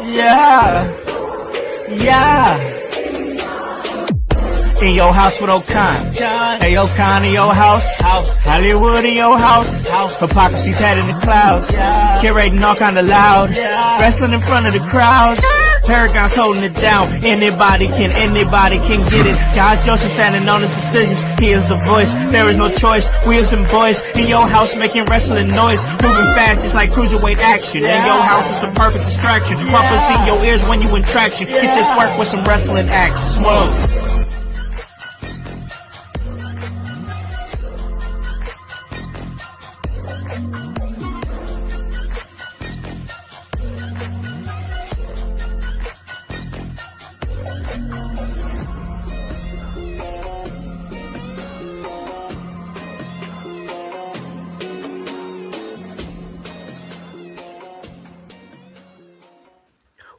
Yeah, yeah. In your house with O'Con. Hey, O'Con in your house. Hollywood in your house. Hypocrisy's head in the clouds. Curating all kind of loud. Wrestling in front of the crowds. Paragon's holding it down. Anybody can get it. Josh Joseph standing on his decisions. He is the voice. There is no choice. We as them boys in your house making wrestling noise. Moving fast just like cruiserweight action. In your house is the perfect distraction. Pumpers in your ears when you in traction. Get this work with some wrestling action. Smoke.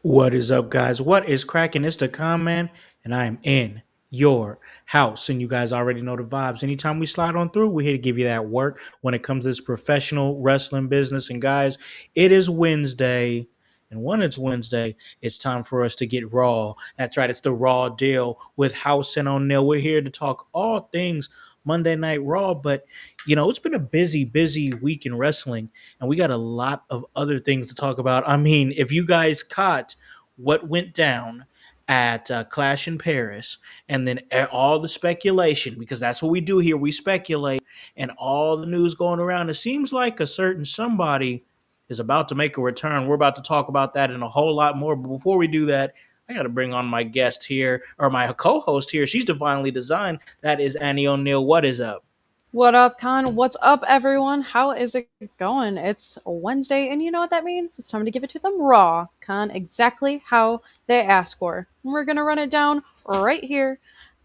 What is up, guys? What is cracking? It's the Con Man, and I am in your house. And you guys already know the vibes. Anytime we slide on through, we're here to give you that work when it comes to this professional wrestling business. And guys, it is Wednesday. And when it's Wednesday, it's time for us to get raw. That's right, it's the Raw Deal with Howse Annie O'Neal. We're here to talk all things Monday Night Raw, but it's been a busy week in wrestling, and we got a lot of other things to talk about. I mean, if you guys caught what went down at Clash in Paris, and then all the speculation, because that's what we do here, we speculate, and all the news going around, it seems like a certain somebody is about to make a return. We're about to talk about that and a whole lot more. But before we do that, I got to bring on my guest here, or my co-host here. She's divinely designed. That is Annie O'Neal. What is up? What up, Con? What's up, everyone? How is it going? It's Wednesday, and you know what that means? It's time to give it to them raw, Con, exactly how they ask for. And we're going to run it down right here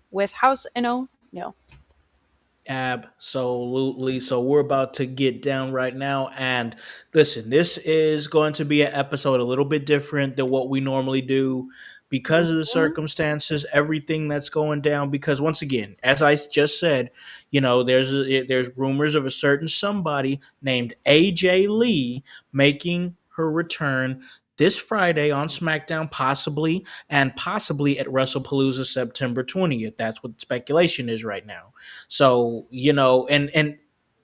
with Howse Annie O'Neal. Absolutely. So we're about to get down right now. And listen, this is going to be an episode a little bit different than what we normally do because of the Mhm. circumstances, everything that's going down. Because once again, as I just said, there's rumors of a certain somebody named AJ Lee making her return this Friday on SmackDown, possibly at WrestlePalooza September 20th. That's what speculation is right now. So, and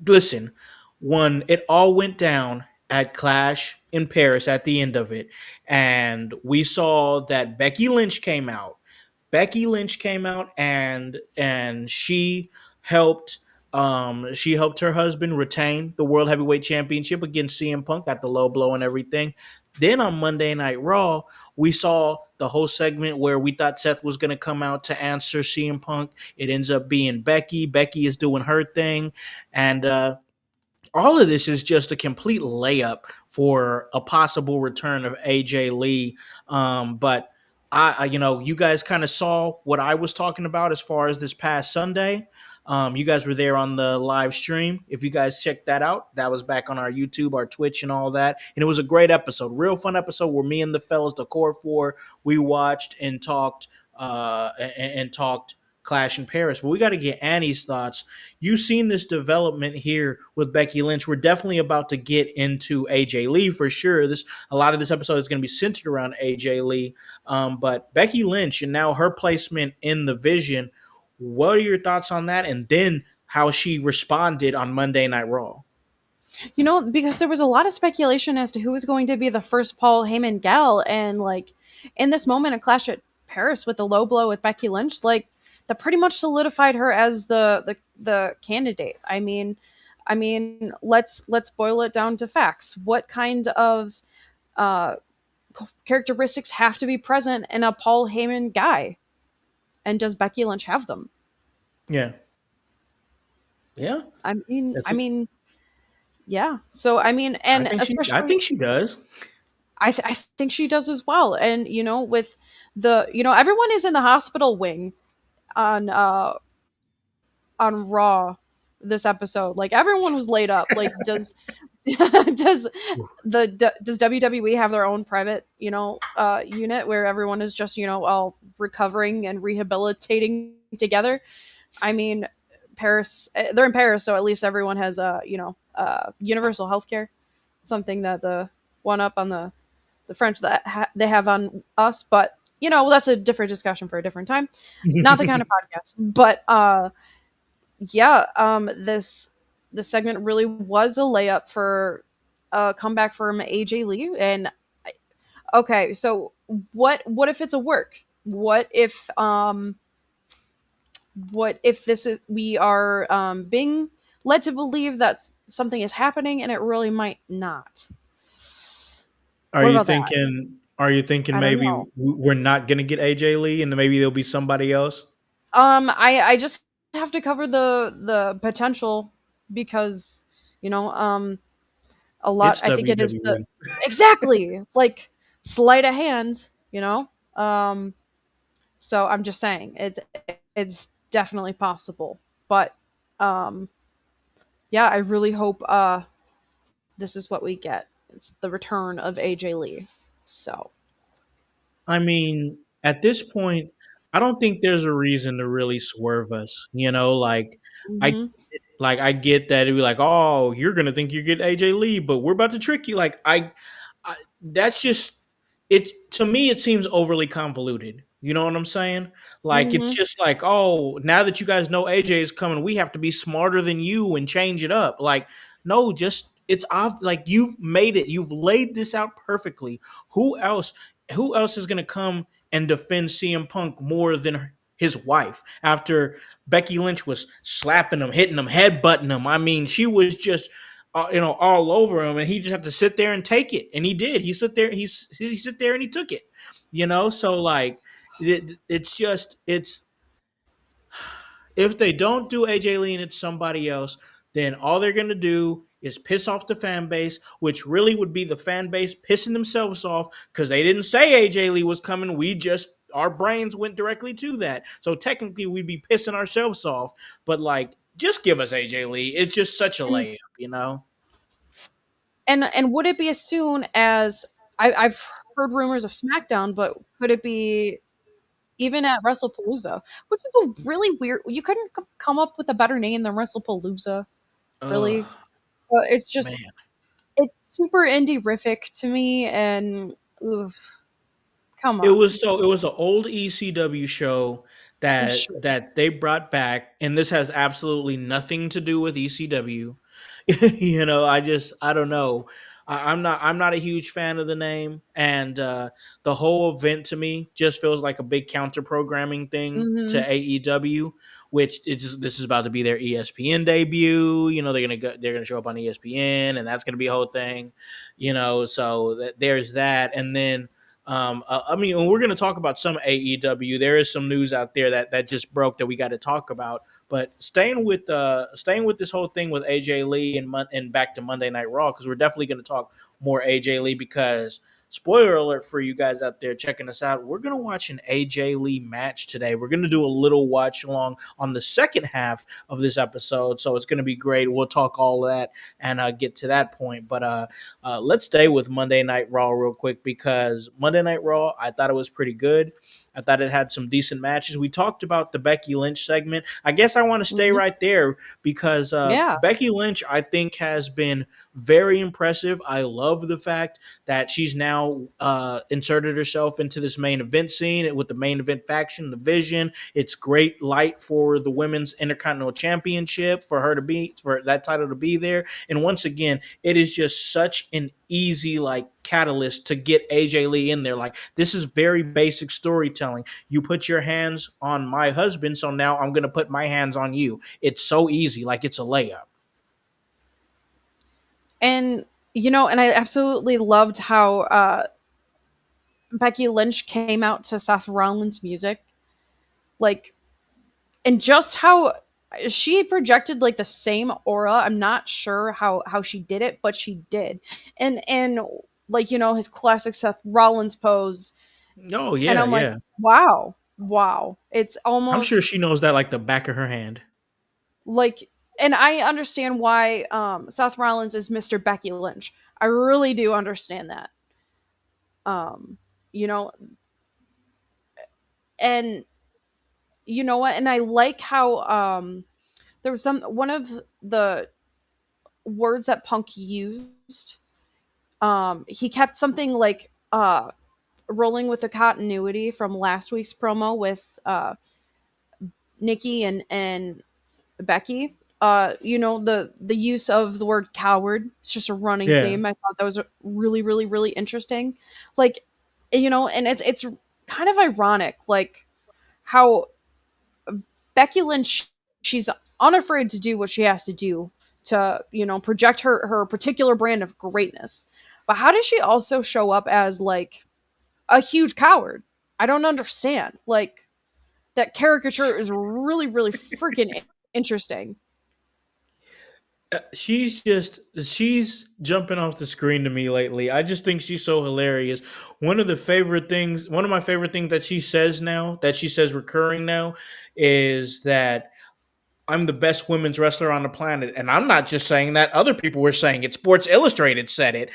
listen, one, it all went down at Clash in Paris at the end of it. And we saw that Becky Lynch came out and she helped her husband retain the World Heavyweight Championship against CM Punk, got the low blow and everything. Then on Monday Night Raw, we saw the whole segment where we thought Seth was going to come out to answer CM Punk. It ends up being Becky. Becky is doing her thing. And all of this is just a complete layup for a possible return of AJ Lee. But you guys kind of saw what I was talking about as far as this past Sunday. You guys were there on the live stream. If you guys checked that out, that was back on our YouTube, our Twitch, and all that. And it was a great episode, real fun episode where me and the fellas, the core four, we watched and talked and talked Clash in Paris. But we got to get Annie's thoughts. You've seen this development here with Becky Lynch. We're definitely about to get into AJ Lee for sure. A lot of this episode is going to be centered around AJ Lee. But Becky Lynch and now her placement in the Vision. What are your thoughts on that? And then how she responded on Monday Night Raw. Because there was a lot of speculation as to who was going to be the first Paul Heyman gal, and in this moment at Clash at Paris with the low blow with Becky Lynch, that pretty much solidified her as the candidate. Let's boil it down to facts. What kind of uh, characteristics have to be present in a Paul Heyman guy, and does Becky Lynch have them? Yeah. Yeah. I mean, That's I it. mean, yeah. So and I especially think she does. I think she does as well. And with everyone is in the hospital wing on Raw this episode. Like, everyone was laid up. Like, does does does WWE have their own private unit where everyone is just all recovering and rehabilitating together? I mean, Paris, they're in Paris, so at least everyone has universal healthcare. Something that the one up on the the French that they have on us. But that's a different discussion for a different time. Not the kind of podcast. But yeah, this segment really was a layup for a comeback from AJ Lee. And okay, so what if it's a work? What if this is we are being led to believe that something is happening and it really might not? Are What you about that? thinking? Are you thinking I don't maybe know. we're not gonna get AJ Lee, and then maybe there'll be somebody else? I just have to cover the potential because a lot. It's I think it is the WWE. exactly like sleight of hand. Um, so I'm just saying it's definitely possible, but um, yeah, I really hope this is what we get. It's the return of AJ Lee. So. I mean, at this point, I don't think there's a reason to really swerve us. Like I Hmm. I get that it'd be like, oh, you're gonna think you get AJ Lee, but we're about to trick you. Like I that's just it to me. It seems overly convoluted. You know what I'm saying? Like it's Hmm. just like, oh, now that you guys know AJ is coming, we have to be smarter than you and change it up. Like, no, just it's off. Like you've made it. You've laid this out perfectly. Who else? Who else is gonna come and defend CM Punk more than his wife after Becky Lynch was slapping him, hitting him, headbutting him? I mean, she was just all over him, and he just had to sit there and take it, and he did. He sit there, he sit there and he took it. So like it's if they don't do AJ Lee and it's somebody else, then all they're gonna do is piss off the fan base, which really would be the fan base pissing themselves off because they didn't say AJ Lee was coming. We just our brains went directly to that. So technically we'd be pissing ourselves off. But like just give us AJ Lee. It's just such a And layup. and would it be as soon as I've heard rumors of SmackDown, but could it be even at WrestlePalooza, which is a really weird. You couldn't come up with a better name than WrestlePalooza, Ugh, really. It's just man. it's super indie-rific to me, and oof, come It on, was it was an old ECW show that sure. they brought back, and this has absolutely nothing to do with ECW. I don't know. I'm not a huge fan of the name, and the whole event to me just feels like a big counter programming thing to Hmm. AEW, which this is about to be their ESPN debut. They're gonna show up on ESPN, and that's gonna be a whole thing. So there's that, and then I mean, when we're going to talk about some AEW, there is some news out there that just broke that we got to talk about. But staying with this whole thing with AJ Lee and back to Monday Night Raw, because we're definitely going to talk more AJ Lee, because spoiler alert for you guys out there checking us out, we're going to watch an AJ Lee match today. We're going to do a little watch along on the second half of this episode, so it's going to be great. We'll talk all that and get to that point. But let's stay with Monday Night Raw real quick, because Monday Night Raw, I thought it was pretty good. I thought it had some decent matches. We talked about the Becky Lynch segment. I guess I want to stay Hmm. right there because Yeah. Becky Lynch, I think, has been very impressive. I love the fact that she's now inserted herself into this main event scene with the main event faction, the Vision. It's great light for the Women's Intercontinental Championship for that title to be there. And once again, it is just such an easy like catalyst to get AJ Lee in there. Like, this is very basic storytelling. You put your hands on my husband, so now I'm gonna put my hands on you. It's so easy, like it's a layup. And and I absolutely loved how Becky Lynch came out to Seth Rollins' music, like, and just how she projected like the same aura. I'm not sure how she did it, but she did. And like his classic Seth Rollins pose, Oh and yeah, I'm like, yeah. wow, wow. It's I'm sure almost she knows that like the back of her hand. like, and I understand why Seth Rollins is Mr. Becky Lynch. I really do understand that. Um, you know, and you know what? And I like how there was one of the words that Punk used. He kept something like uh rolling with the continuity from last week's promo with Nikki and Becky. The use of the word coward. It's just a running Yeah. theme. I thought that was really, really, really interesting. Like, and it's kind of ironic, like how Becky Lynch, she's unafraid to do what she has to do to, project her particular brand of greatness. But how does she also show up as like a huge coward? I don't understand. Like, that caricature is really, really freaking interesting. She's jumping off the screen to me lately. I just think she's so hilarious. One of my favorite things that she says now, that she says recurring now, is that I'm the best women's wrestler on the planet. And I'm not just saying that. Other people were saying it. Sports Illustrated said it.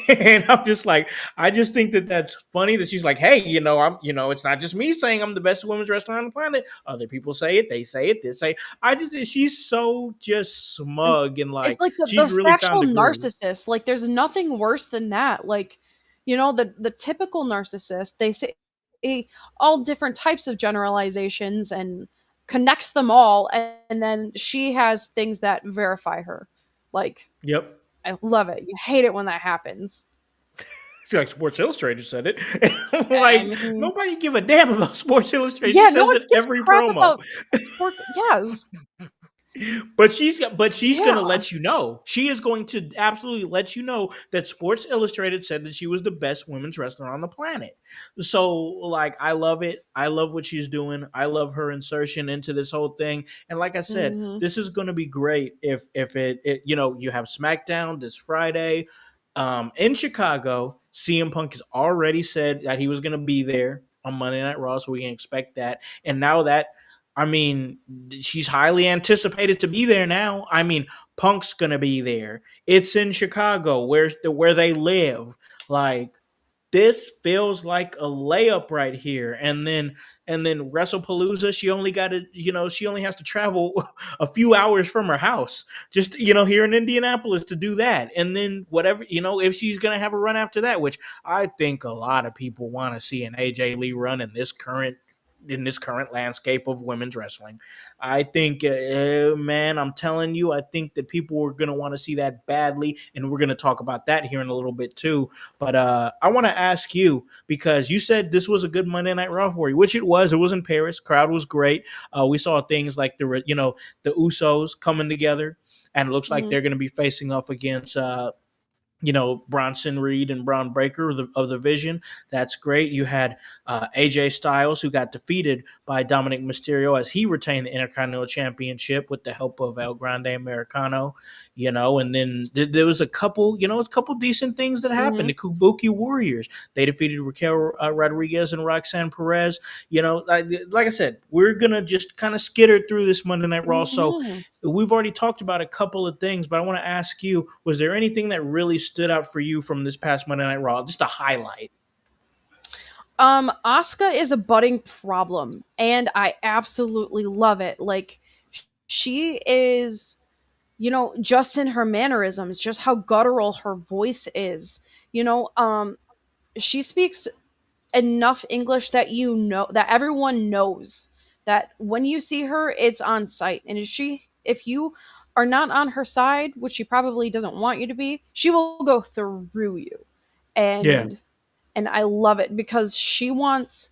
And I'm just like, I just think that that's funny that she's like, hey, it's not just me saying I'm the best women's wrestler on the planet. Other people say it. They say it. They say, I just, she's so just smug and It's like, like the she's really factual found a groove. narcissist. Like, there's nothing worse than that. Like, the typical narcissist, they say all different types of generalizations and connects them all, and then she has things that verify her. Like, Yep. I love it. You hate it when that happens. She's like, Sports Illustrated said it. And I'm I like, mean, nobody give a damn about Sports Illustrated. She yeah, no says one it gives a every crap promo. about sports. Yes, But she's yeah. gonna let you know. She is going to absolutely let you know that Sports Illustrated said that she was the best women's wrestler on the planet. So like I love it. I love what she's doing. I love her insertion into this whole thing. And like I said, Hmm. this is gonna be great if you have SmackDown this Friday. In Chicago, CM Punk has already said that he was gonna be there on Monday Night Raw, so we can expect that. And now that I mean, she's highly anticipated to be there now. I mean, Punk's gonna be there. It's in Chicago, where they live. Like this feels like a layup right here. And then WrestlePalooza, she only has to travel a few hours from her house, just here in Indianapolis to do that. And then whatever, if she's gonna have a run after that, which I think a lot of people want to see an AJ Lee run in this current landscape of women's wrestling. I think, man, I'm telling you, I think that people are going to want to see that badly. And we're going to talk about that here in a little bit too. But I want to ask you, because you said this was a good Monday Night Raw for you, which it was. It was in Paris. Crowd was great. We saw things like the Usos coming together. And it looks like Hmm. they're going to be facing off against Bronson Reed and Braun Breaker of the Vision. That's great. You had AJ Styles, who got defeated by Dominic Mysterio as he retained the Intercontinental Championship with the help of El Grande Americano. And then there was a couple decent things that happened. Hmm. The Kabuki Warriors, they defeated Raquel Rodriguez and Roxanne Perez. Like I said, we're gonna just kind of skitter through this Monday Night Raw. So Hmm. we've already talked about a couple of things, but I want to ask you, was there anything that really stood out for you from this past Monday Night Raw? Just a highlight. Asuka is a budding problem, and I absolutely love it. Like, she is, just in her mannerisms, just how guttural her voice is. You know, um, she speaks enough English that that everyone knows that when you see her, it's on site. And if you are not on her side, which she probably doesn't want you to be, she will go through you. Yeah. And I love it because she wants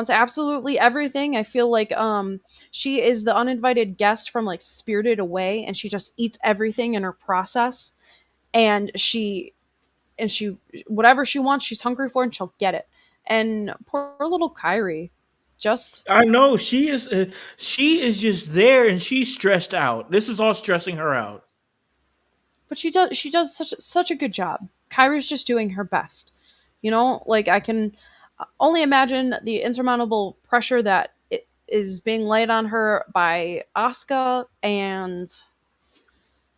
absolutely everything. I feel like she is the uninvited guest from like Spirited Away, and she just eats everything in her process, and she whatever she wants, she's hungry for, and she'll get it. And poor little Kyrie, just I know she is just there and she's stressed out. This is all stressing her out. but she does such a good job. Kyrie's just doing her best. Like, I can only imagine the insurmountable pressure that is being laid on her by Asuka, and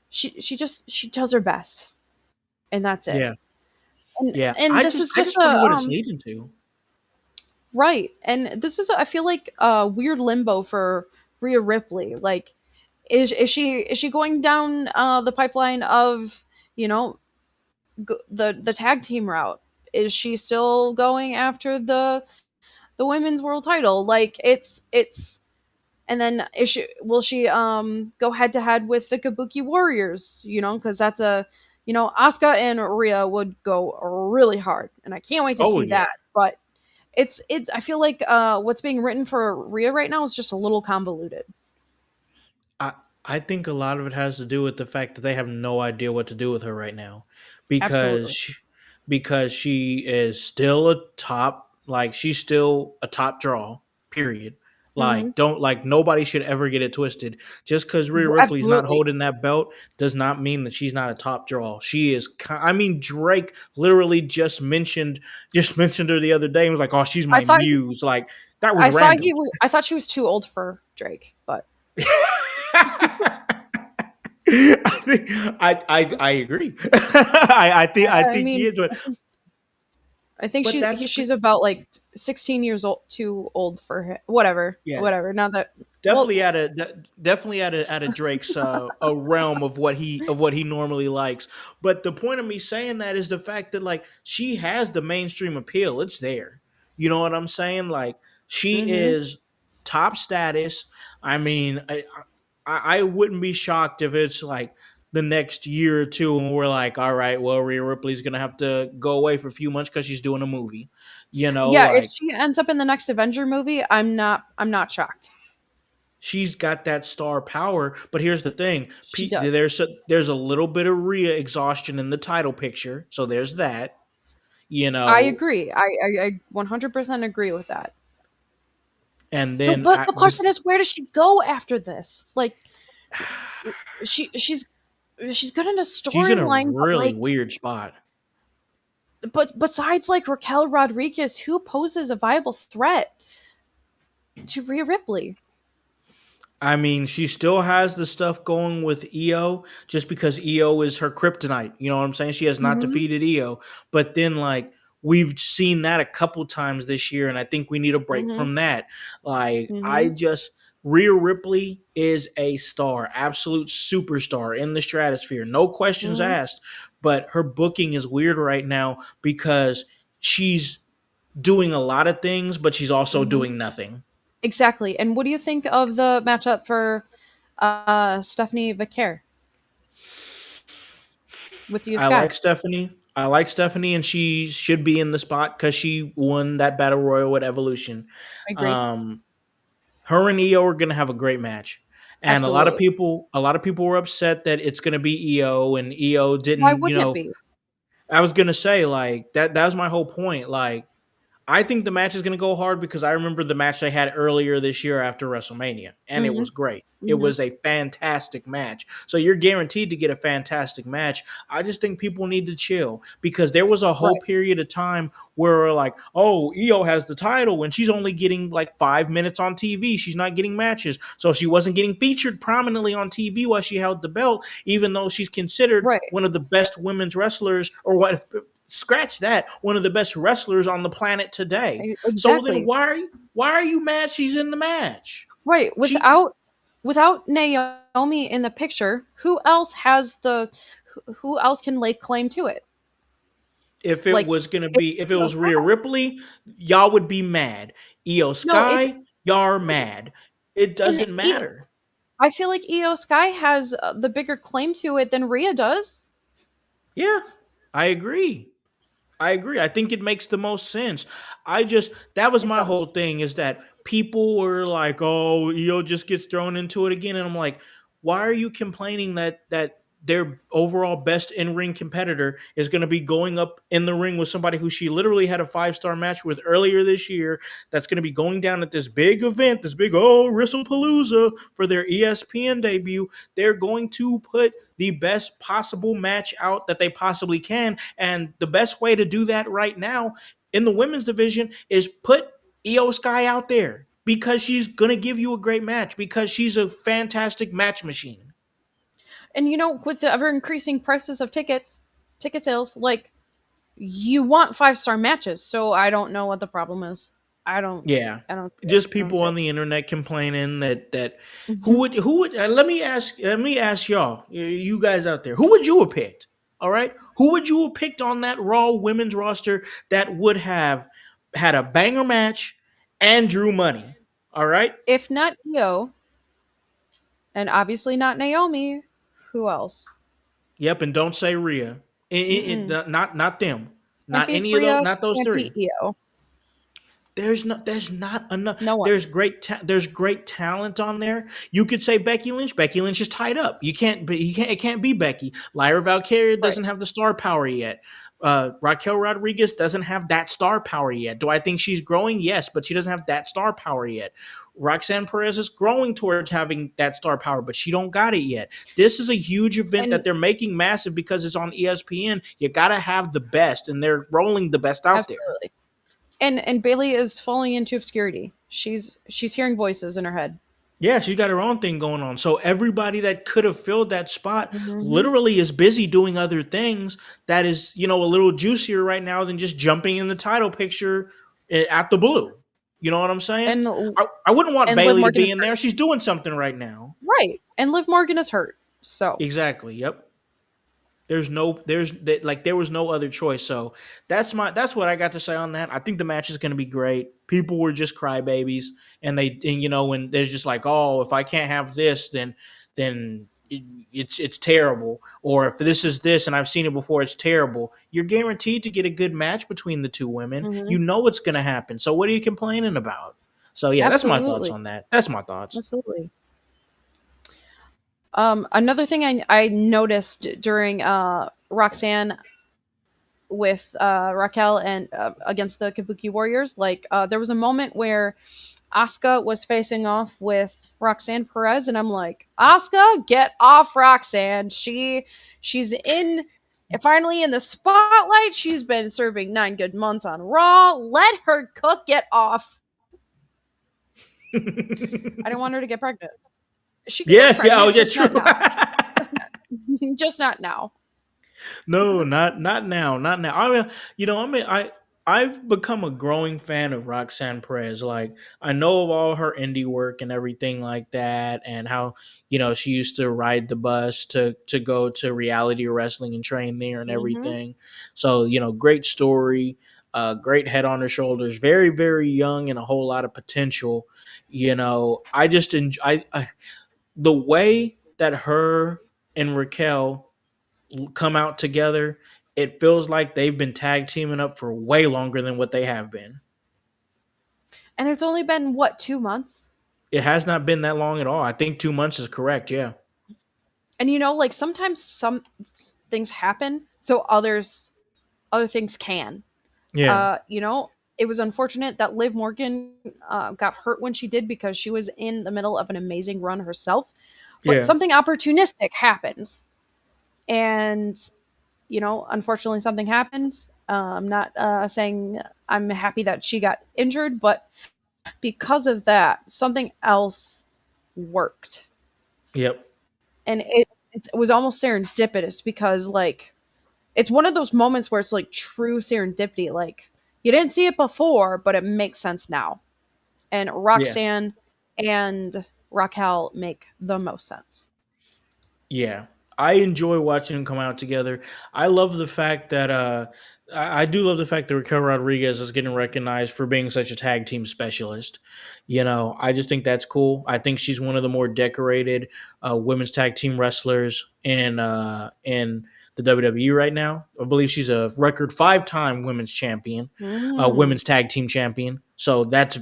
she does her best, and that's it. Yeah. And Yeah. and I this just is I just just wonder a what it's leading to. right, and this is I feel like a weird limbo for Rhea Ripley. Like, is she going down the pipeline of you know the tag team route? is she still going after the women's world title? Like it's and then is she will she go head to head with the Kabuki Warriors? You know, because that's a Asuka and Rhea would go really hard, and I can't wait to Oh see yeah. that. But it's I feel like what's being written for Rhea right now is just a little convoluted. I I think a lot of it has to do with the fact that they have no idea what to do with her right now, because Absolutely. because she is still a top, like she's still a top draw. Period. Mm-hmm. Like don't, like nobody should ever get it twisted. Just because Rhea Ripley's not Absolutely. holding that belt does not mean that she's not a top draw. She is. I mean, Drake literally just mentioned her the other day and was like, "Oh, she's I my thought muse." Like that was random. I thought she was too old for Drake, but I think I agree. I I think he mean, is, I think but she's about like 16 years old, too old for him. Whatever, yeah, whatever. Now that well, definitely out of Drake's a realm of what he normally likes. But the point of me saying that is the fact that like she has the mainstream appeal. It's there. You know what I'm saying? Like she hmm is top status. I mean, I wouldn't be shocked if it's like the next year or two and we're like, all right, well, Rhea Ripley's gonna have to go away for a few months because she's doing a movie. You know, yeah. If like she ends up in the next Avenger movie, I'm not shocked. she's got that star power. But here's the thing: She does. there's a little bit of Rhea exhaustion in the title picture, so there's that. You I know, agree. I 100% agree with that. and So, then but I the just question is, where does she go after this? Like, she she's good in a she's in a storyline, but really like, weird spot. but besides like Raquel Rodriguez, who poses a viable threat to Rhea Ripley? I mean, she still has the stuff going with EO just because EO is her kryptonite. You know what I'm saying? She has not Mm-hmm. defeated EO. But then, like, we've seen that a couple times this year, and I think we need a break Mm-hmm. from that. Like, Mm-hmm. Rhea Ripley is a star, absolute superstar in the stratosphere. No questions Mm-hmm. asked. But her booking is weird right now because she's doing a lot of things, but she's also Mm-hmm. doing nothing. Exactly. And what do you think of the matchup for Stephanie Vicaire with you, I Sky? like Stephanie. I like Stephanie, and she should be in the spot because she won that battle royal with Evolution. I agree. Um, her and EO are gonna have a great match, and Absolutely. a lot of people were upset that it's gonna be EO, and EO Why didn't. You wouldn't it know, be? I was gonna say like that. That was my whole point. Like I think the match is going to go hard because I remember the match they had earlier this year after WrestleMania, and it Mm-hmm. was great. It Mm-hmm. was a fantastic match. So you're guaranteed to get a fantastic match. I just think people need to chill because there was a whole Right. period of time where we're like, oh, EO has the title and she's only getting like 5 minutes on TV. She's not getting matches. So she wasn't getting featured prominently on TV while she held the belt, even though she's considered Right. one of the best women's wrestlers, or what, scratch that, one of the best wrestlers on the planet today. So then Exactly. why are you mad she's in the match? Right. She Without Naomi in the picture, who else can lay claim to it? If it Like was gonna it's be, if it Io was Rhea Sky. Ripley, y'all would be mad. Io No, it's Sky, y'all are mad. It and doesn't matter. I feel like Io Sky has the bigger claim to it than Rhea does. Yeah, I agree. I agree. I think it makes the most sense. That was It my whole does. thing, is that people were like, "Oh, EO just gets thrown into it again," and I'm like, "Why are you complaining that their overall best in ring competitor is going to be going up in the ring with somebody who she literally had a 5-star match with earlier this year? That's going to be going down at this big event, this big Wrestlepalooza for their ESPN debut. They're going to put the best possible match out that they possibly can. And the best way to do that right now in the women's division is put Io Sky out there because she's going to give you a great match because she's a fantastic match machine." And with the ever increasing prices of ticket sales, like you want 5-star matches. So I don't know what the problem is. I don't. Yeah. I don't see it. Just I don't people see on it. the internet complaining that Mhm. who would let me ask y'all, you guys out there, who would you have picked All right, who would you have picked on that Raw women's roster that would have had a banger match and drew money? All right. If not Io, and obviously not Naomi, who else? Yep, and don't say Rhea. Mm-mm. Not them. Can't Not beat any of those. Rhea, Not those can't three. beat Io. There's not enough. No one. There's great talent on there. You could say Becky Lynch. Becky Lynch is tied up. You can't it can't be Becky. Lyra Valkyria Right. doesn't have the star power yet. Raquel Rodriguez doesn't have that star power yet. Do I think she's growing? Yes, but she doesn't have that star power yet. Roxanne Perez is growing towards having that star power, but she don't got it yet. This is a huge event that And they're making massive because it's on ESPN. You gotta have the best, and they're rolling the best out there. absolutely. And Bailey is falling into obscurity. She's hearing voices in her head. Yeah, she's got her own thing going on. So everybody that could have filled that spot Hmm. literally is busy doing other things that is, a little juicier right now than just jumping in the title picture at the blue. You know what I'm saying? And I wouldn't want and Liv Bailey to Morgan be is in hurt. there. She's doing something right now. Right. And Liv Morgan is hurt. So Exactly. Yep. There was no other choice. So that's what I got to say on that. I think the match is going to be great. People were just crybabies, and there's just like, oh, if I can't have this, then it's terrible. Or if this is this, and I've seen it before, it's terrible. You're guaranteed to get a good match between the two women. mhm. You know it's going to happen. So what are you complaining about? So yeah, that's my thoughts Absolutely. on that. That's my thoughts. Absolutely. Another thing I noticed during Roxanne with Raquel and against the Kabuki Warriors, like there was a moment where Asuka was facing off with Roxanne Perez, and I'm like, Asuka, get off Roxanne. She's in finally in the spotlight. She's been serving 9 good months on Raw. Let her cook. Get off. I don't want her to get pregnant. She can get Yes, yeah, oh pregnant, yeah, just true. not now. Just not now. No, not now, not now. I've become a growing fan of Roxanne Perez. Like I know of all her indie work and everything like that, and how she used to ride the bus to go to reality wrestling and train there and Hmm. everything. So great story, great head on her shoulders, very very young and a whole lot of potential. I just enjoy the way that her and Raquel come out together, it feels like they've been tag teaming up for way longer than what they have been. And it's only been what, 2 months? It has not been that long at all. I think 2 months is correct. Yeah. And like sometimes some things happen so other things can. Yeah. It was unfortunate that Liv Morgan got hurt when she did because she was in the middle of an amazing run herself. But Yeah. something opportunistic happened. And, unfortunately, something happened. I'm not saying I'm happy that she got injured, but because of that, something else worked. Yep. And it was almost serendipitous because, like, it's one of those moments where it's like true serendipity. Like, you didn't see it before, but it makes sense now. And Yeah. Roxanne and Raquel make the most sense. Yeah, I enjoy watching them come out together. I love the fact that I do love the fact that Raquel Rodriguez is getting recognized for being such a tag team specialist. I just think that's cool. I think she's one of the more decorated women's tag team wrestlers in the WWE right now. I believe she's a record 5-time women's champion, Mm, women's tag team champion. So that's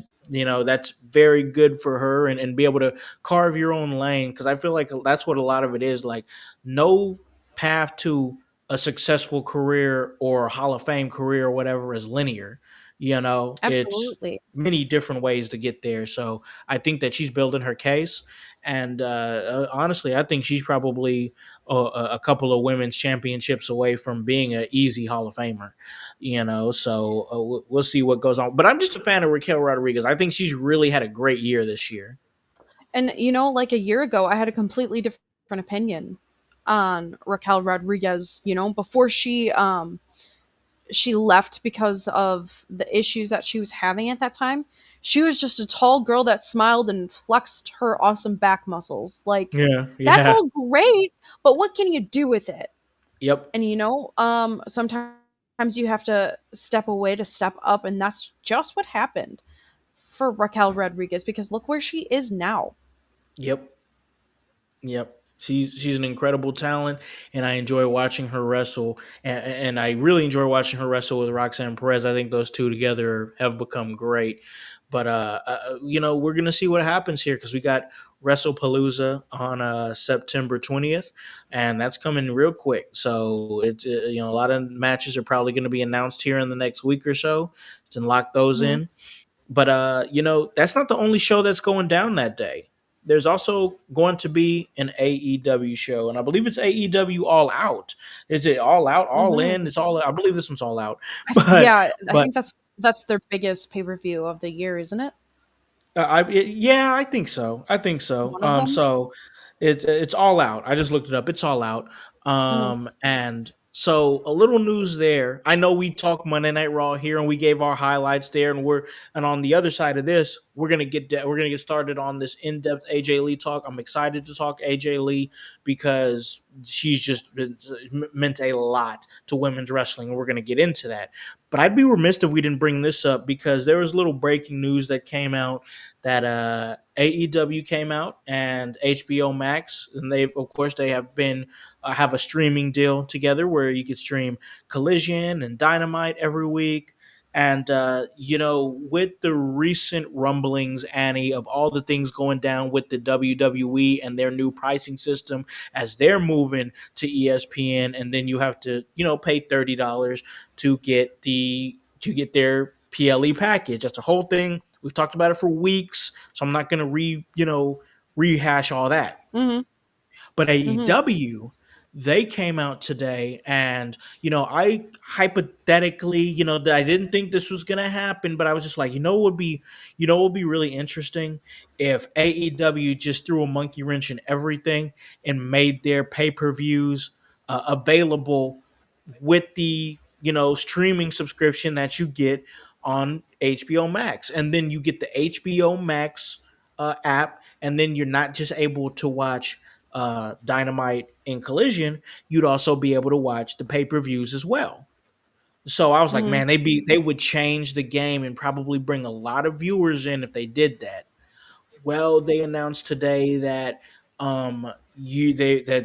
very good for her, and be able to carve your own lane, because I feel like that's what a lot of it is. Like, no path to a successful career or Hall of Fame career or whatever is linear. It's absolutely. many different ways to get there. So I think that she's building her case, and honestly, I think she's probably a couple of women's championships away from being an easy Hall of Famer. So we'll see what goes on. But I'm just a fan of Raquel Rodriguez. I think she's really had a great year this year. And like a year ago, I had a completely different opinion on Raquel Rodriguez. Before she left because of the issues that she was having at that time. She was just a tall girl that smiled and flexed her awesome back muscles. Like, Yeah, that's yeah, all great, but what can you do with it? Yep. And sometimes you have to step away to step up, and that's just what happened for Raquel Rodriguez, because look where she is now. Yep. Yep. She's an incredible talent, and I enjoy watching her wrestle. And I really enjoy watching her wrestle with Roxanne Perez. I think those two together have become great. But we're gonna see what happens here because we got WrestlePalooza on September 20th, and that's coming real quick. So it's a lot of matches are probably going to be announced here in the next week or so to lock those Hmm. in. But that's not the only show that's going down that day. There's also going to be an AEW show, and I believe it's AEW All Out. Is it All Out, All Hmm. In? It's all. I believe this one's All Out, but Yeah, I but think that's their biggest pay-per-view of the year, isn't it? yeah, I think so. I think so. One of them. So it's all out. I just looked it up. It's all out. Hmm. And so a little news there. I know we talked Monday Night Raw here, and we gave our highlights there, and on the other side of this, we're gonna get started on this in depth AJ Lee talk. I'm excited to talk AJ Lee because she's just meant a lot to women's wrestling, and we're gonna get into that. But I'd be remiss if we didn't bring this up because there was little breaking news that came out that AEW came out and HBO Max, and they have been have a streaming deal together where you can stream Collision and Dynamite every week. And with the recent rumblings, Annie, of all the things going down with the WWE and their new pricing system as they're moving to ESPN, and then you have to pay $30 to get their PLE package. That's a whole thing. We've talked about it for weeks, so I'm not going to rehash all that. Hmm. But Hmm. AEW, they came out today, and I hypothetically, I didn't think this was gonna happen, but I was just like, what would be really interesting if AEW just threw a monkey wrench in everything and made their pay per views available with the streaming subscription that you get on HBO Max, and then you get the HBO Max app, and then you're not just able to watch Dynamite and Collision, you'd also be able to watch the pay per views as well. So I was like, Hmm. man, they would change the game and probably bring a lot of viewers in if they did that. Well, they announced today that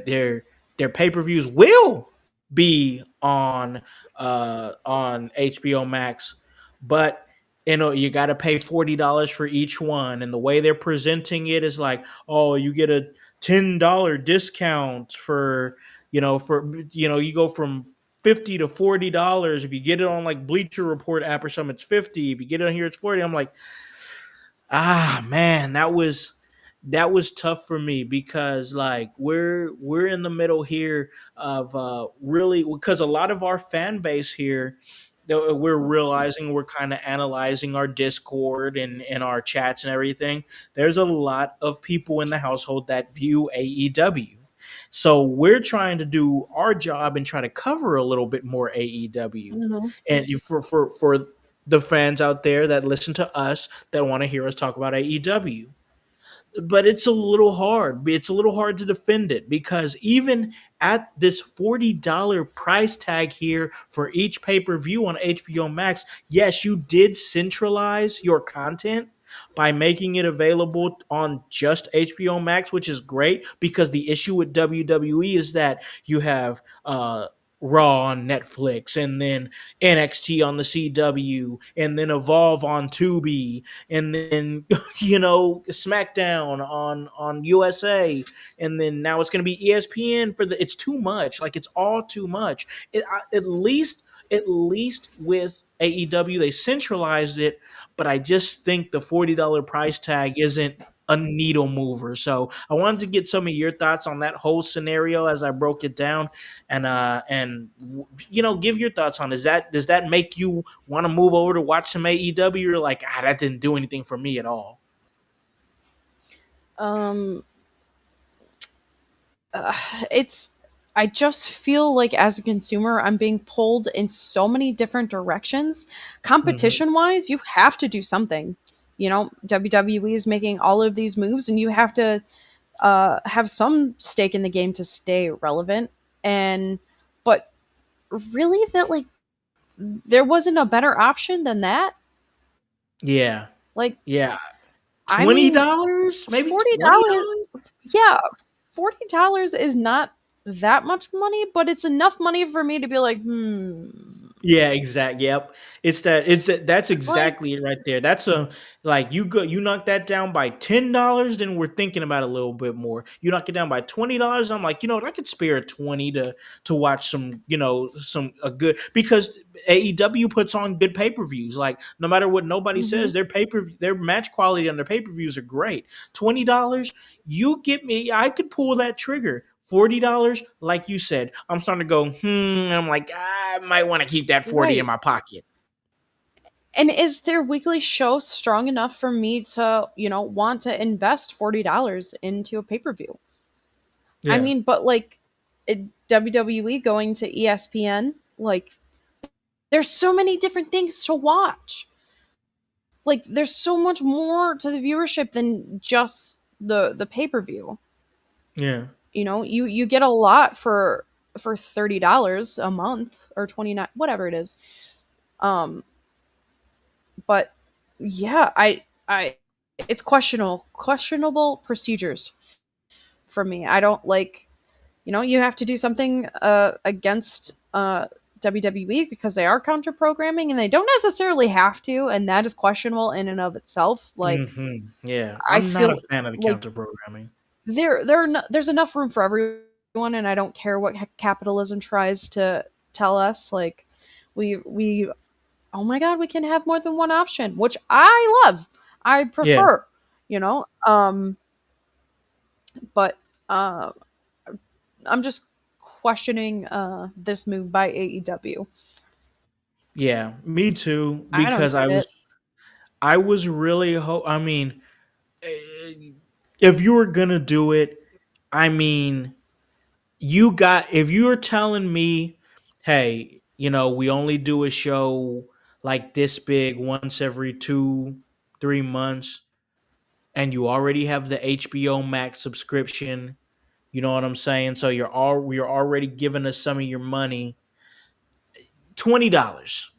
their pay-per-views will be on HBO Max, but you got to pay $40 for each one, and the way they're presenting it is like, oh, you get a $10 discount for you go from $50 to $40. If you get it on like Bleacher Report app or something, it's 50. If you get it on here, it's 40. I'm like, man, that was tough for me because like we're in the middle here of really, because a lot of our fan base here that we're realizing, we're kind of analyzing our Discord and our chats and everything. There's a lot of people in the household that view AEW. So we're trying to do our job and try to cover a little bit more AEW. Hmm. And for the fans out there that listen to us that want to hear us talk about AEW. But it's a little hard. It's a little hard to defend it because even at this $40 price tag here for each pay per view on HBO Max, yes, you did centralize your content by making it available on just HBO Max, which is great because the issue with WWE is that you have Raw on Netflix, and then NXT on the CW, and then Evolve on Tubi, and then SmackDown on USA, and then now it's going to be ESPN for the. It's too much. Like, it's all too much. At least with AEW they centralized it, but I just think the $40 price tag isn't a needle mover. So I wanted to get some of your thoughts on that whole scenario as I broke it down, and give your thoughts on, does that make you want to move over to watch some AEW? Or like, that didn't do anything for me at all. Um, uh, it's. I just feel like as a consumer, I'm being pulled in so many different directions. Hmm. Competition wise, you have to do something. WWE is making all of these moves, and you have to have some stake in the game to stay relevant. And but really that like there wasn't a better option than that? Yeah, Like, yeah. I Twenty mean, dollars, maybe $40, $20. yeah, $40 is not that much money, but it's enough money for me to be like, Yeah, exactly. Yep. It's that that's like, exactly it right there. That's a like you knock that down by $10, then we're thinking about it a little bit more. You knock it down by $20, I'm like, you know what, I could spare 20 to watch some, some a good because AEW puts on good pay-per-views. Like no matter what nobody mhm, says, their match quality on their pay-per-views are great. $20, you get me, I could pull that trigger. $40, like you said, I'm starting to go, and I'm like, I might want to keep that 40 in right. my pocket. And is their weekly show strong enough for me to, want to invest $40 into a pay per view? I Yeah. mean, but like WWE going to ESPN, like there's so many different things to watch. Like there's so much more to the viewership than just the pay per view. Yeah. You get a lot for $30 a month or 29, whatever it is. Um, but yeah, I it's questionable procedures for me. I don't like, you have to do something against WWE because they are counter programming and they don't necessarily have to, and that is questionable in and of itself. Like Yeah. I I'm not a feel fan of the like counter programming. there's enough room for everyone, and I don't care what capitalism tries to tell us. Like we oh my god, we can have more than one option, which I love. I Yeah. prefer, you know. But uh, I'm just questioning this move by AEW. Yeah. Me too. I don't Because get it. I was really I mean, eh, if you were gonna do it, I mean, if you're telling me, hey, we only do a show like this big once every 2-3 months, and you already have the HBO Max subscription, you know what I'm saying? So you're already giving us some of your money. $20.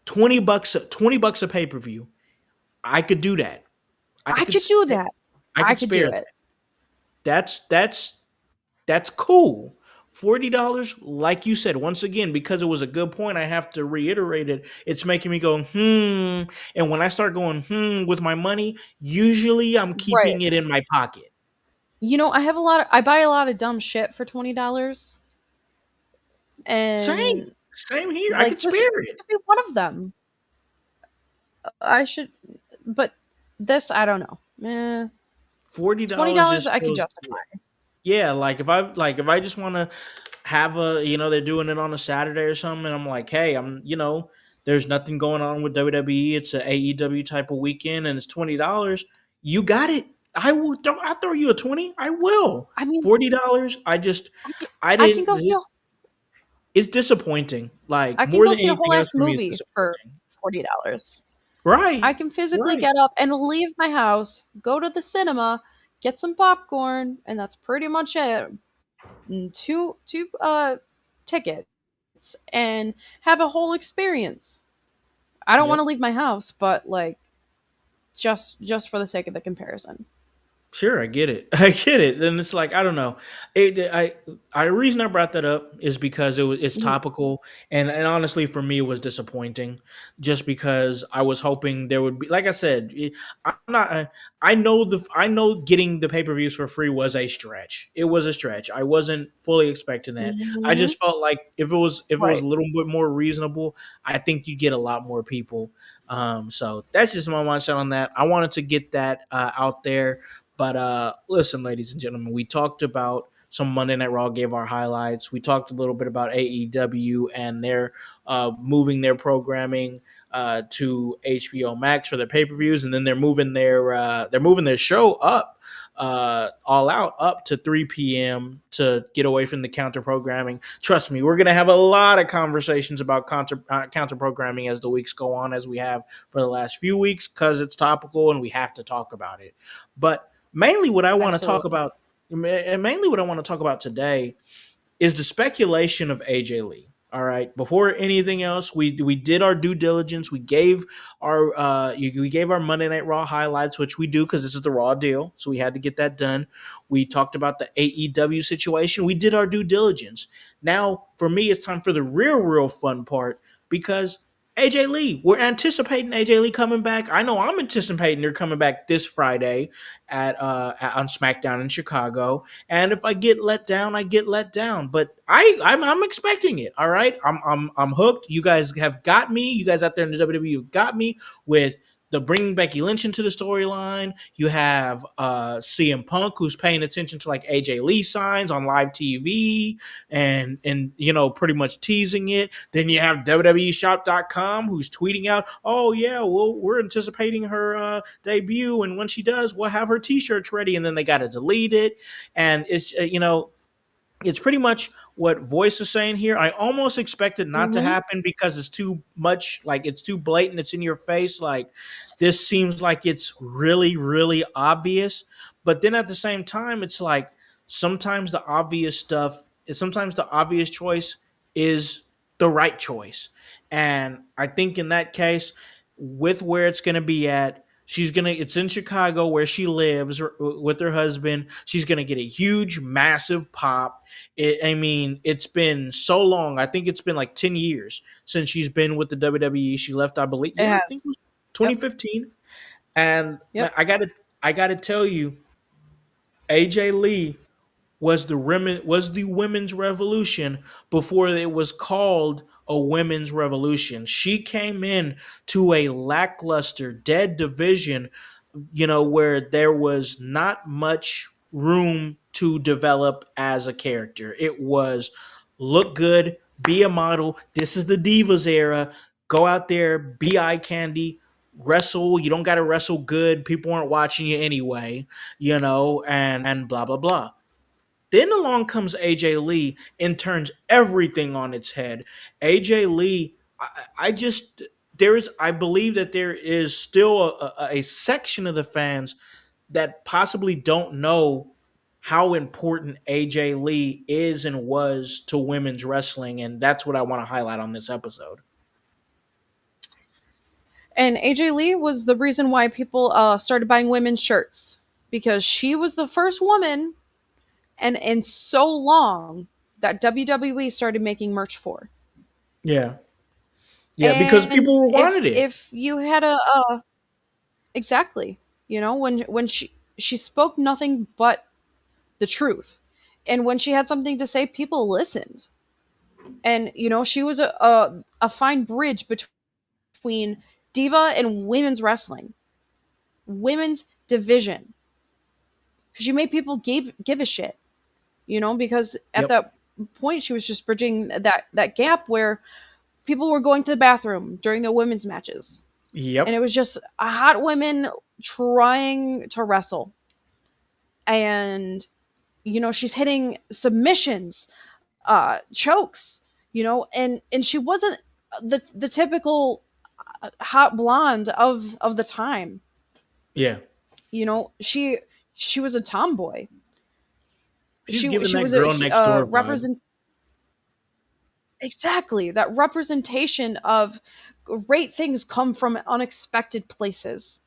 $20 a pay-per-view. I could do that. I I could could do spare that. I I could could do spare it. that. That's cool. $40, like you said, once again, because it was a good point, I have to reiterate it. It's making me go, And when I start going, with my money, usually I'm Right. keeping it in my pocket. I buy a lot of dumb shit for $20, Same. and Same here. I like could this spare it. could be one of them. I should, but this I don't know. Forty dollars $20 just I could feels justify. yeah, like if I just want to have they're doing it on a Saturday or something, and I'm like, hey, there's nothing going on with WWE. It's a AEW type of weekend, and it's $20. You got it. I'll throw you a 20. I will. I mean, $40. I can, I I can didn't. go see It's disappointing. Like I can more go than see a whole anything else ass for me, it's movie for disappointing. $40. I Right. can physically Right. get up and leave my house, go to the cinema, get some popcorn, and that's pretty much it. And two tickets and have a whole experience. I don't want to Yep. leave my house, but like just for the sake of the comparison. Sure, I get it. I get it. And it's like I don't know. I reason I brought that up is because it's Mhm. topical, and honestly for me it was disappointing, just because I was hoping there would be, like I said, I'm not. I know getting the pay per views for free was a stretch. It was a stretch. I wasn't fully expecting that. I Mhm. just felt like if it was Right. a little bit more reasonable, I think you get a lot more people. So that's just my mindset on that. I wanted to get that out there, but listen, ladies and gentlemen, we talked about some Monday Night Raw, gave our highlights. We talked a little bit about AEW and their moving their programming to HBO Max for their pay per views, and then they're moving their show up all out up to 3 p.m. to get away from the counter programming. Trust me, we're gonna have a lot of conversations about counter programming as the weeks go on, as we have for the last few weeks, because it's topical and we have to talk about it. But mainly what I want to talk Absolutely. about, and mainly what I want to talk about today is the speculation of AJ Lee. All right. Before anything else, we did our due diligence. We gave our Monday Night Raw highlights, which we do because this is the Raw deal, so we had to get that done. We talked about the AEW situation. We did our due diligence. Now, for me, it's time for the real fun part because AJ Lee. We're anticipating AJ Lee coming back. I know I'm anticipating they're coming back this Friday on SmackDown in Chicago. And if I get let down, I get let down. But I'm expecting it. All right, I'm hooked. You guys have got me. You guys out there in the WWE have got me with the bringing Becky Lynch into the storyline. You have CM Punk who's paying attention to like AJ Lee signs on live TV and pretty much teasing it. Then you have WWEshop.com who's tweeting out, "Oh yeah, well we're anticipating her debut, and when she does, we'll have her T-shirts ready." And then they got to delete it, and it's pretty much what Voice is saying here. I almost expect it not to Mm-hmm. happen because it's too much, like it's too blatant, it's in your face. Like this seems like it's really obvious. But then at the same time, it's like sometimes the obvious stuff sometimes the obvious choice is the right choice. And I think in that case, with where it's gonna be at, it's in Chicago where she lives with her husband. She's gonna get a huge, massive pop. I mean, it's been so long. I think it's been like 10 years since she's been with the WWE. She left, I believe. It Yeah, I think it has. was Yep. 2015. And man, Yep. I gotta tell you, AJ Lee was the women's revolution before it was called a women's revolution. She came in to a lackluster, dead division, where there was not much room to develop as a character. It was look good, be a model. This is the Divas era. Go out there, be eye candy, wrestle. You don't got to wrestle good. People aren't watching you anyway, and blah, blah, blah. Then along comes AJ Lee and turns everything on its head. AJ Lee, I just I believe that there is still a section of the fans that possibly don't know how important AJ Lee is and was to women's wrestling, and that's what I want to highlight on this episode. And AJ Lee was the reason why people started buying women's shirts because she was the first woman, and in so long that WWE started making merch for. Yeah, yeah, because And people if wanted it. if you had exactly, when she spoke nothing but the truth, and when she had something to say, people listened. And she was a fine bridge between diva and women's wrestling, women's division, because she made people give a shit, because at Yep, that point she was just bridging that gap where people were going to the bathroom during the women's matches, and it yep, was just hot women trying to wrestle. And she's hitting submissions, chokes, and she wasn't the typical hot blonde of the time. yeah. She was a tomboy. She's she giving she that was girl next a door vibe. represent exactly that representation of great things come from unexpected places.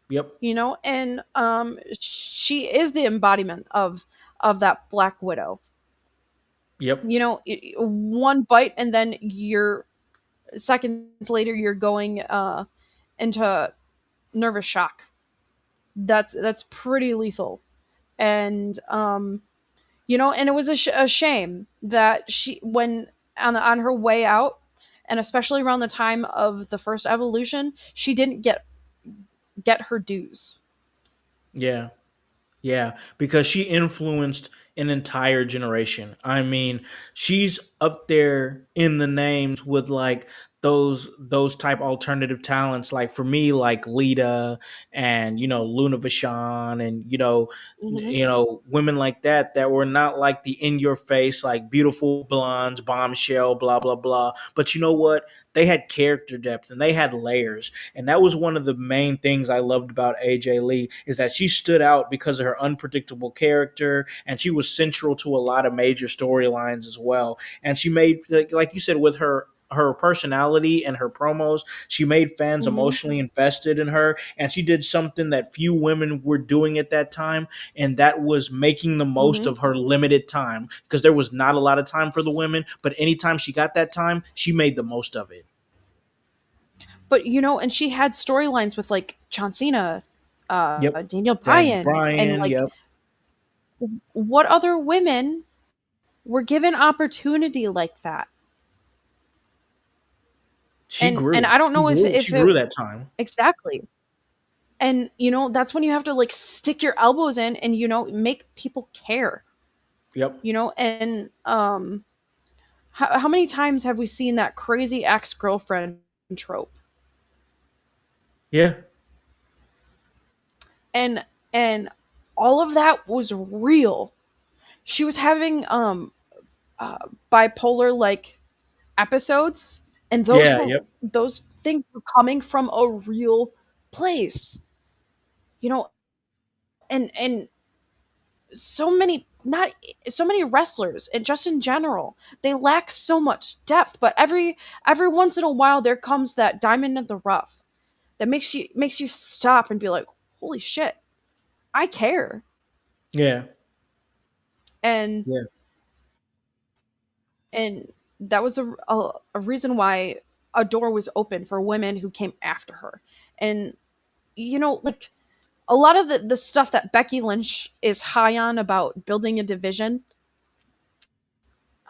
Yep, And she is the embodiment of that Black Widow. yep, One bite and then you're seconds later you're going into nervous shock. That's pretty lethal. And and it was a shame that she, when on her way out, and especially around the time of the first evolution, she didn't get her dues. yeah. Yeah, because she influenced an entire generation. I mean, she's up there in the names with like those type alternative talents. Like for me, like Lita and Luna Vachon and Hmm. women like that were not like the in your face like beautiful blondes, bombshell, blah blah blah. But you know what? They had character depth and they had layers, and that was one of the main things I loved about AJ Lee is that she stood out because of her unpredictable character, and she was was central to a lot of major storylines as well. And she made, like you said, with her personality and her promos, she made fans Mm-hmm. emotionally invested in her, and she did something that few women were doing at that time, and that was making the most Mm-hmm. of her limited time, because there was not a lot of time for the women, but anytime she got that time, she made the most of it. But and she had storylines with like John Cena, Yep. Daniel Daniel Bryan, and Bryan, like yep. what other women were given opportunity like that? She And grew. I don't know She if it grew that time. exactly. And that's when you have to like stick your elbows in and make people care. Yep. And how many times have we seen that crazy ex-girlfriend trope? Yeah. And all of that was real. She was having uh, bipolar like episodes, and Yeah, yep. those things were coming from a real place. You know, and so many not so many wrestlers and just in general, they lack so much depth, but every once in a while there comes that diamond in the rough that makes you stop and be like, holy shit, I care. Yeah. and Yeah. and that was a reason why a door was open for women who came after her. And like a lot of the stuff that Becky Lynch is high on about building a division,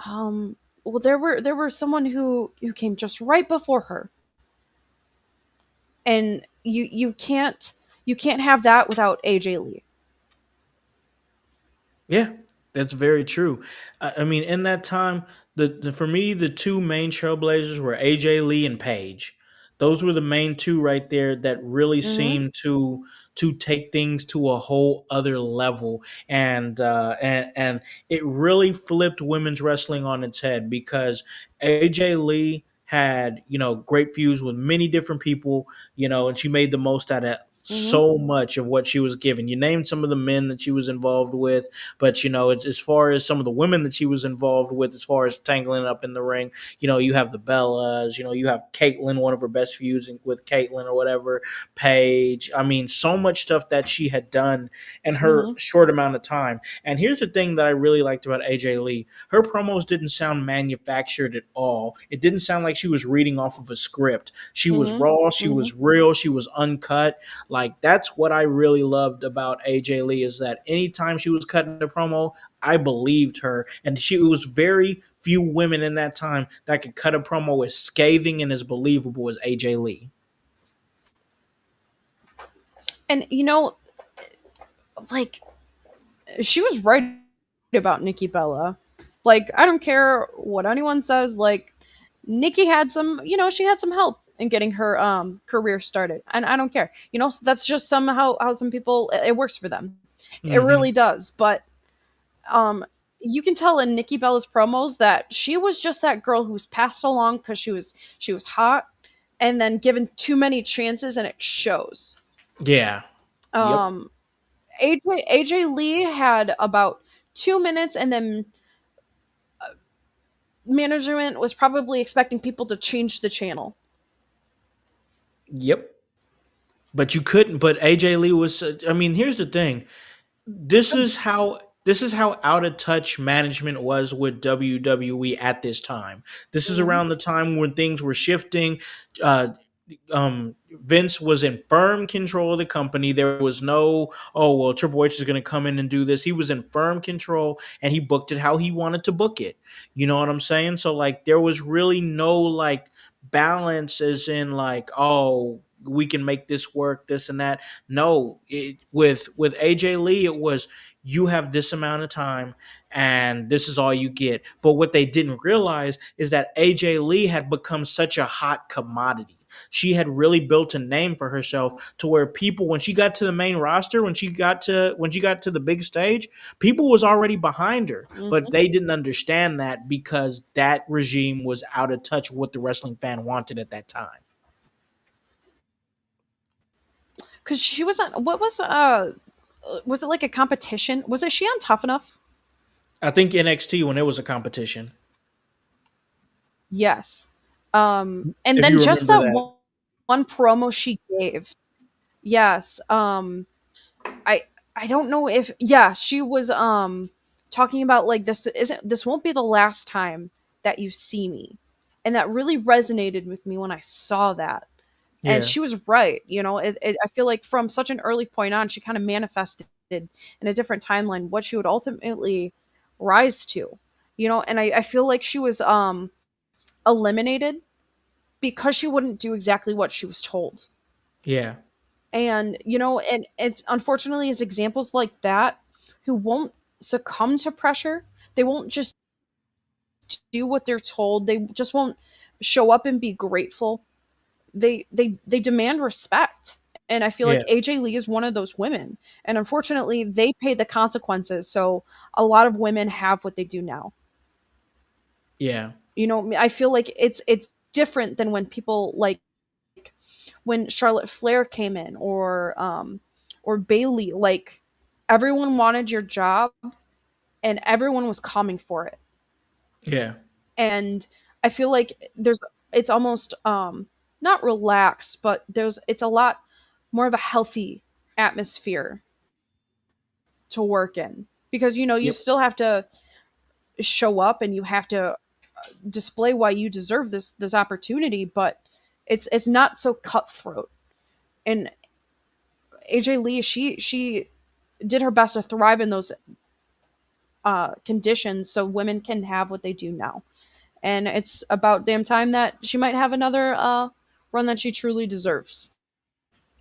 well, there were someone who came just right before her, and you can't have that without AJ Lee. Yeah, that's very true. I mean, in that time, for me, the two main trailblazers were AJ Lee and Paige. Those were the main two right there that really Mm-hmm. seemed to take things to a whole other level, and it really flipped women's wrestling on its head, because AJ Lee had, great feuds with many different people, and she made the most out of Mm-hmm. so much of what she was given. You named some of the men that she was involved with, but it's, as far as some of the women that she was involved with, as far as tangling up in the ring, you have the Bellas, you have Caitlyn, one of her best feuds with Caitlyn or whatever, Paige. I mean, so much stuff that she had done in her Mm-hmm. short amount of time. And here's the thing that I really liked about AJ Lee: her promos didn't sound manufactured at all. It didn't sound like she was reading off of a script. She was Mm-hmm. raw, she Mm-hmm. was real, she was uncut. Like, that's what I really loved about AJ Lee, is that anytime she was cutting a promo, I believed her. And it was very few women in that time that could cut a promo as scathing and as believable as AJ Lee. And like she was right about Nikki Bella. Like, I don't care what anyone says. Like, Nikki had she had some help in getting her career started, and I don't care. That's just somehow how some people it works for them. It Hmm. really does. But um, you can tell in Nikki Bella's promos that she was just that girl who was passed along because she was hot, and then given too many chances, and it shows. Yeah. Yep. Um, AJ Lee had about 2 minutes, and then management was probably expecting people to change the channel. Yep. But you couldn't. But AJ Lee was. I mean, here's the thing. This is how out of touch management was with WWE at this time. This is Hmm. around the time when things were shifting. Uh, Vince was in firm control of the company. There was no, oh well, Triple H is going to come in and do this. He was in firm control, and he booked it how he wanted to book it. You know what I'm saying? So, like, there was really no, like, balance, as in, like, oh, we can make this work, this and that. No, with AJ Lee, it was, you have this amount of time and this is all you get. But what they didn't realize is that AJ Lee had become such a hot commodity. She had really built a name for herself, to where people, when she got to the main roster, when she got to the big stage, people was already behind her. But Hmm. they didn't understand that, because that regime was out of touch with what the wrestling fan wanted at that time. Because she was on, what was it like a competition? Was it she on Tough Enough? I think NXT when it was a competition. Yes. And If then you just remember that that. one promo she gave. Yes. I I don't know if, yeah, she was talking about like, this won't be the last time that you see me. And that really resonated with me when I saw that. And Yeah. she was right, I feel like from such an early point on, she kind of manifested in a different timeline what she would ultimately rise to. And I feel like she was eliminated because she wouldn't do exactly what she was told. Yeah. And and it's unfortunately it's examples like that who won't succumb to pressure. They won't just do what they're told. They just won't show up and be grateful. They demand respect. And I feel Yeah. like AJ Lee is one of those women. And unfortunately, they pay the consequences. So a lot of women have what they do now. Yeah. I feel like it's different than when people like when Charlotte Flair came in, or Bailey. Like, everyone wanted your job and everyone was coming for it. Yeah. And I feel like it's almost not relaxed, but it's a lot more of a healthy atmosphere to work in, because you Yep. still have to show up and you have to display why you deserve this opportunity, but it's not so cutthroat. And AJ Lee, she did her best to thrive in those conditions so women can have what they do now. And it's about damn time that she might have another run that she truly deserves.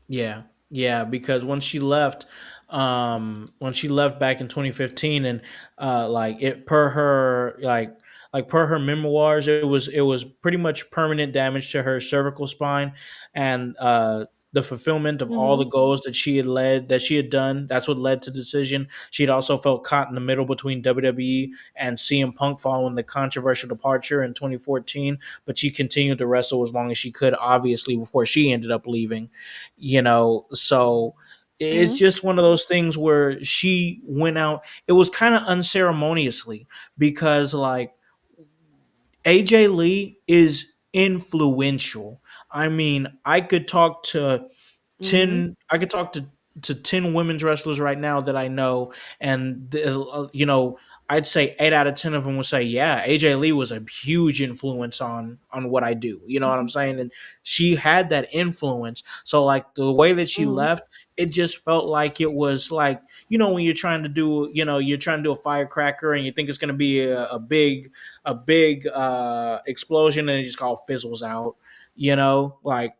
Yeah, yeah, because when she left back in 2015, and like it per her like per her memoirs, it was pretty much permanent damage to her cervical spine, and the fulfillment of all the Mm-hmm. goals that she had done. That's what led to the decision. She had also felt caught in the middle between WWE and CM Punk following the controversial departure in 2014, but she continued to wrestle as long as she could, obviously, before she ended up leaving. So it's Mm-hmm. just one of those things where she went out. It was kind of unceremoniously, because like AJ Lee is influential. I mean, Mm-hmm. I could talk to 10 women's wrestlers right now that I know, and I'd say 8 out of 10 of them would say, yeah, AJ Lee was a huge influence on what I do. You know what I'm saying? And she had that influence. So like the way that she Mm-hmm. left, it just felt like it was like, when you're trying to do a firecracker and you think it's going to be a big explosion, and it just all fizzles out. Like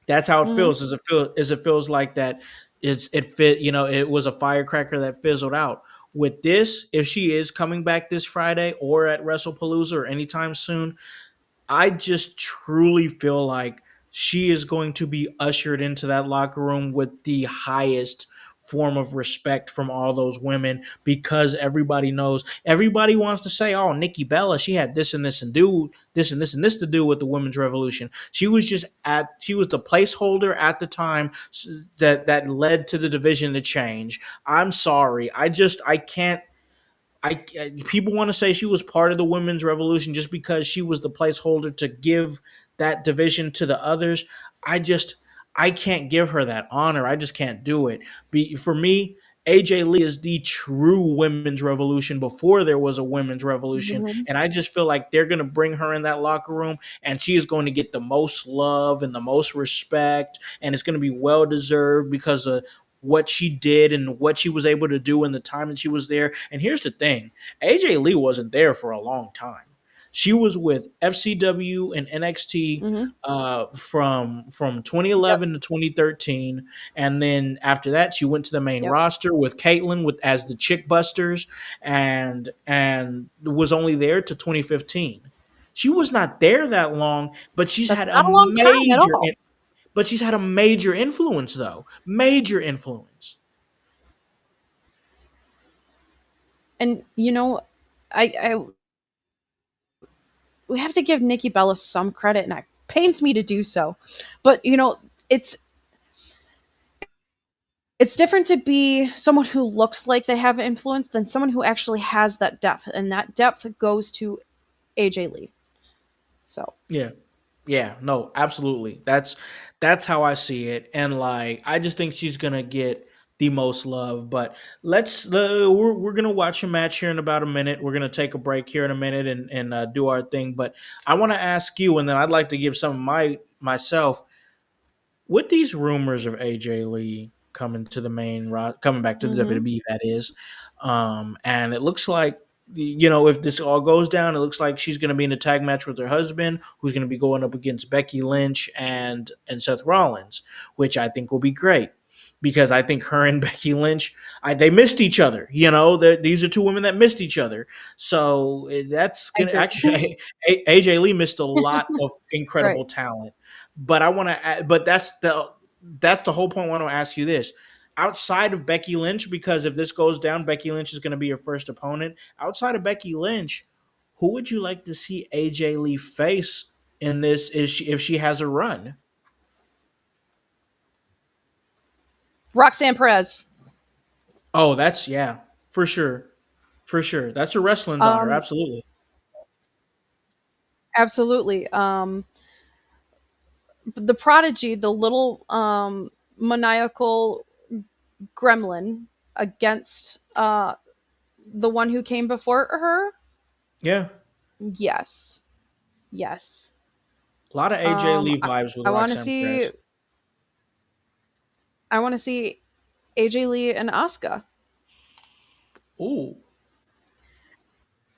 that's how it Mm-hmm. feels. It feels like that. It fit. It was a firecracker that fizzled out. With this, if she is coming back this Friday or at WrestlePalooza or anytime soon, I just truly feel like she is going to be ushered into that locker room with the highest form of respect from all those women, because everybody wants to say, oh, Nikki Bella, she had this and this and do this and this and this to do with the women's revolution. She was the placeholder at the time, that led to the division to change. I'm sorry. I can't. People want to say she was part of the women's revolution just because she was the placeholder to give that division to the others. I just I can't give her that honor. I just can't do it. For me, AJ Lee is the true women's revolution before there was a women's revolution, Mm-hmm. and I just feel like they're going to bring her in that locker room, and she is going to get the most love and the most respect, and it's going to be well deserved because of what she did and what she was able to do in the time that she was there. And here's the thing, AJ Lee wasn't there for a long time. She was with FCW and NXT Mm-hmm. from Yep. 2011 to 2013, and then after that, she went to the main Yep. roster with Caitlyn with as the Chick Busters, and was only there to 2015. She was not there that long, but That's not a long time at all. she's had a major influence, though. Major influence. And I we have to give Nikki Bella some credit, and it pains me to do so. But it's it's different to be someone who looks like they have influence than someone who actually has that depth, and that depth goes to AJ Lee. So, Yeah. Yeah, no, absolutely. That's how I see it, and like I just think she's gonna get the most love. But we're gonna watch a match here in about a minute. We're gonna take a break here in a minute and do our thing. But I want to ask you, and then I'd like to give some of myself with these rumors of AJ Lee coming back to the mhm. WWE, that is, and it looks like you know if this all goes down, it looks like she's going to be in a tag match with her husband, who's going to be going up against Becky Lynch and Seth Rollins, which I think will be great. Because I think her and Becky Lynch, they missed each other. You know, these are two women that missed each other. So that's I gonna agree. actually AJ Lee missed a lot of Right. incredible talent. But I want to. But that's the whole point. I want to ask you this: outside of Becky Lynch, because if this goes down, Becky Lynch is going to be your first opponent. Outside of Becky Lynch, who would you like to see AJ Lee face in this? If she has a run? Roxanne Perez. Oh, that's yeah, for sure, for sure. That's a wrestling daughter, Um, absolutely. absolutely. The prodigy, the little maniacal gremlin against the one who came before her. Yeah, Yes. Yes. a lot of AJ Um, Lee I, vibes with I want to Roxanne see. Perez. I want to see AJ Lee and Asuka, Ooh,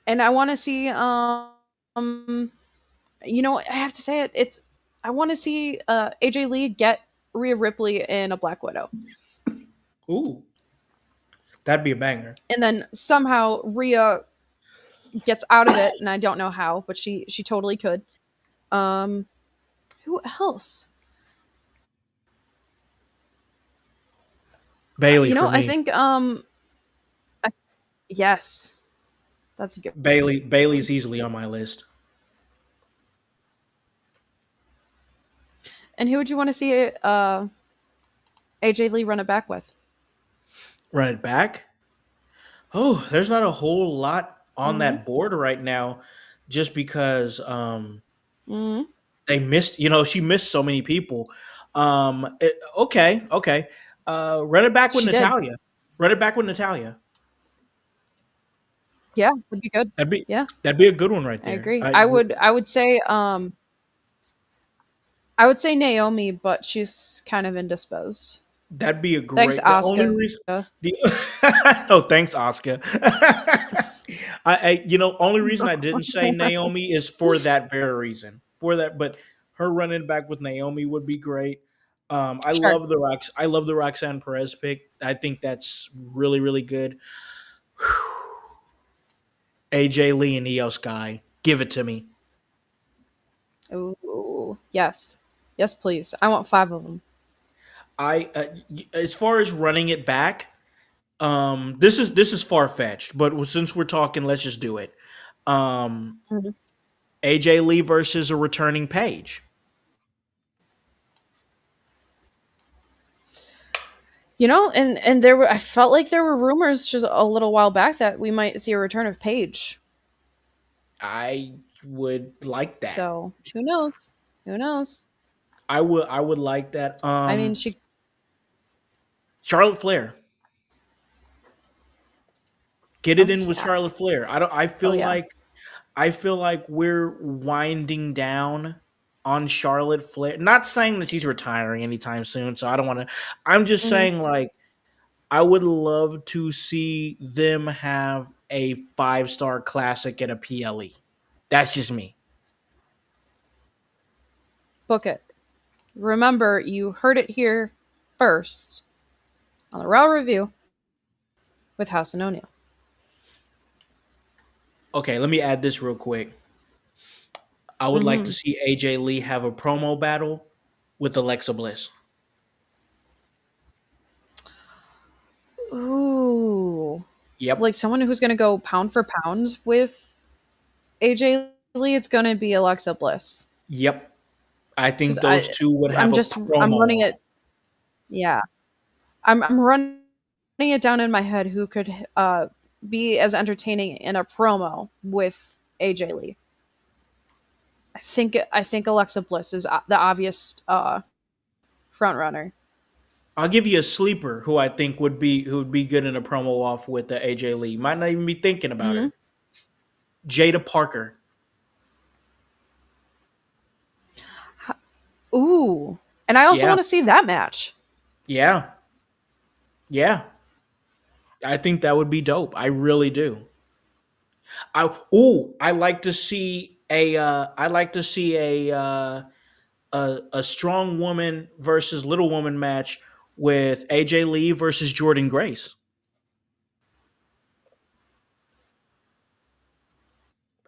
and I want to see. I have to say it. It's. I want to see AJ Lee get Rhea Ripley in a Black Widow, ooh, that'd be a banger. and then somehow Rhea gets out of it, and I don't know how, but she totally could. Um, who else? Bailey for I me. think yes, that's good. Bailey's easily on my list. And who would you want to see AJ Lee run it back with? Run it back. Oh, there's not a whole lot on Mm-hmm. that board right now, just because Mm-hmm. they missed. She missed so many people. Okay, okay. Run it back with She did. Natalia. Run it back with Natalia. Yeah, would be good. That'd be Yeah, that'd be a good one right I there. agree. I would say Naomi, but she's kind of indisposed. That'd be a Thanks, great. The only Asuka. reason the oh, thanks, Oscar. Only reason I didn't say Naomi is for that very reason. For that, but her running back with Naomi would be great. Sure. I love the Roxanne Perez pick. I think that's really really good. AJ Lee and Io Sky, give it to me. Ooh, yes. Yes, please. I want 5 of them. As far as running it back, this is far fetched, but since we're talking, let's just do it. Um, Mhm. AJ Lee versus a returning Page. And I felt like there were rumors just a little while back that we might see a return of Paige. I would like that. So, who knows? Who knows? I would like that. I mean, she Charlotte Flair. Get it oh in with yeah. Charlotte Flair. I don't Oh yeah. I feel like we're winding down on Charlotte Flair. Not saying that she's retiring anytime soon, so I don't want to. I'm just Mhm. saying like I would love to see them have a 5-star classic at a PLE. That's just me. Book it. Remember, you heard it here first on the Raw Review with Howse and O'Neal. Okay, let me add this real quick. I would like to Mm-hmm. see AJ Lee have a promo battle with Alexa Bliss. Ooh. Yep. Like someone who's going to go pound for pound with AJ Lee, it's going to be Alexa Bliss. Yep. I Because think those two would I'm have a just, I'm promo running off. it. Yeah. I'm running it down in my head who could be as entertaining in a promo with AJ Lee. I think Alexa Bliss is the obvious front runner. I'll give you a sleeper who I think would be good in a promo off with the AJ Lee. Might not even be thinking about Hmm. her. Jada Parker. Ooh, and I also Yeah, want to see that match. yeah, yeah. I think that would be dope. I really do. I like to see a I like to see a strong woman versus little woman match with AJ Lee versus Jordan Grace.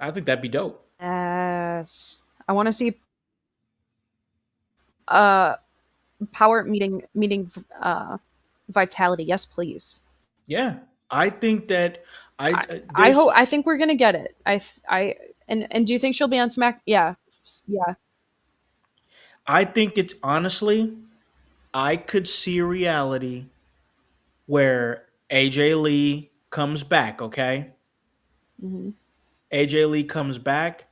I think that'd be dope. Yes, I want to see uh power meeting vitality. Yes, please. Yeah, I think that I I there's hope I think we're gonna get it. I and do you think she'll be on Smack? Yeah, yeah. I think it's honestly I could see a reality where AJ Lee comes back. Okay, Hmm. AJ Lee comes back.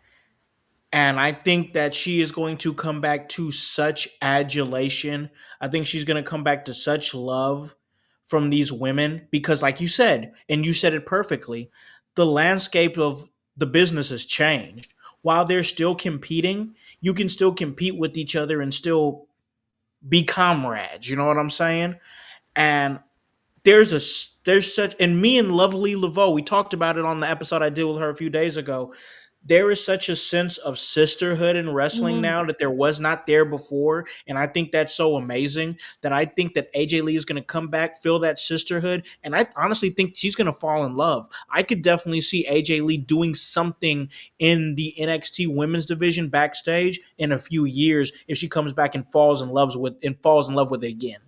And I think that she is going to come back to such adulation. I think she's going to come back to such love from these women because, like you said, and you said it perfectly, the landscape of the business has changed. While they're still competing, you can still compete with each other and still be comrades. You know what I'm saying? And there's such, and me and Lovely Laveau, we talked about it on the episode I did with her a few days ago. There is such a sense of sisterhood in wrestling Hmm. now that there was not there before, and I think that's so amazing that I think that AJ Lee is going to come back, feel that sisterhood, and I honestly think she's going to fall in love. I could definitely see AJ Lee doing something in the NXT women's division backstage in a few years if she comes back and falls in love with it again.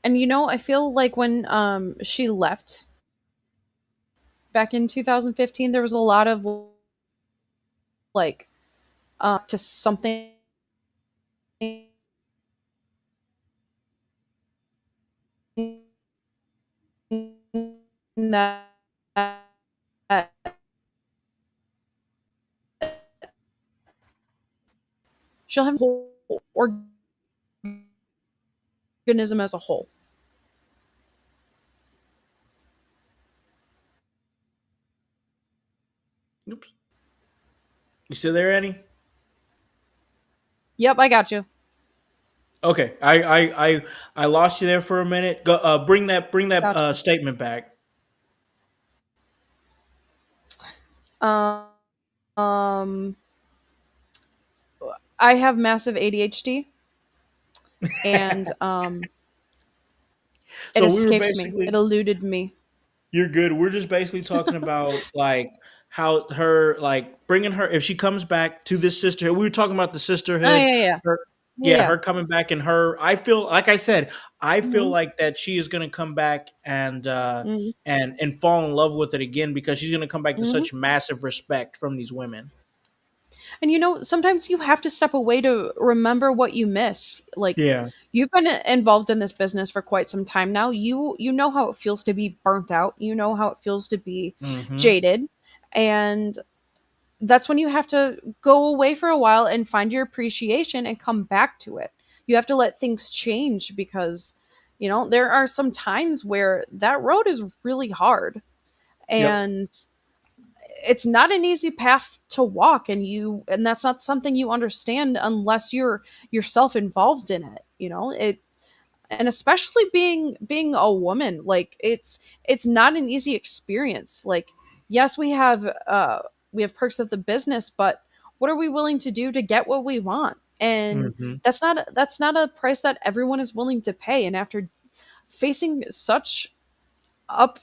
And I feel like when she left back in 2015, there was a lot of like to something that she'll have a whole organism as a whole. Oops. You still there, Eddie? Yep, I got you. Okay, I lost you there for a minute. Go, bring that Gotcha. statement back. Um, um, I have massive ADHD, and it So we were escapes me. It basically, eluded me. you're good. We're just basically talking about like how her like bringing her if she comes back to this sisterhood. We were talking about the Oh sisterhood. yeah, yeah, Her, yeah, yeah, yeah. her coming back and her. I feel like I said, I feel Hmm. like that she is going to come back Hmm. and fall in love with it again because she's going to come back to Hmm. such massive respect from these women. And sometimes you have to step away to remember what you miss. Like Yeah. you've been involved in this business for quite some time now. You know how it feels to be burnt out. You know how it feels to be Mm-hmm. jaded, and that's when you have to go away for a while and find your appreciation and come back to it. You have to let things change because there are some times where that road is really hard, Yep. and it's not an easy path to walk, and that's not something you understand unless you're yourself involved in it. And especially being a woman, like it's not an easy experience. Like, yes, we have perks of the business, but what are we willing to do to get what we want? And Mm-hmm. that's not a price that everyone is willing to pay. And after facing such up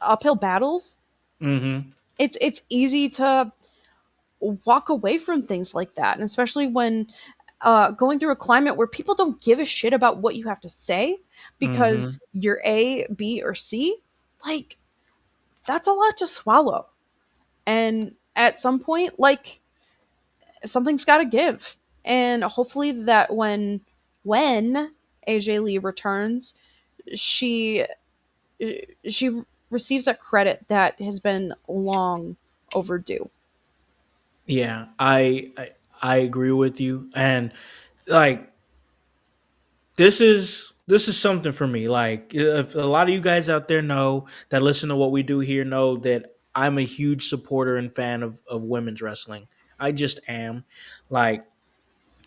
uphill battles, Mm-hmm. it's easy to walk away from things like that. And especially when going through a climate where people don't give a shit about what you have to say Mm-hmm. because you're A, B, or C, like that's a lot to swallow. And at some point, like something's got to give. And hopefully that when AJ Lee returns, she she receives a credit that has been long overdue. Yeah, I agree with you, and like this is something for me. Like, if a lot of you guys out there know that listen to what we do here know that I'm a huge supporter and fan of women's wrestling. I just am. Like,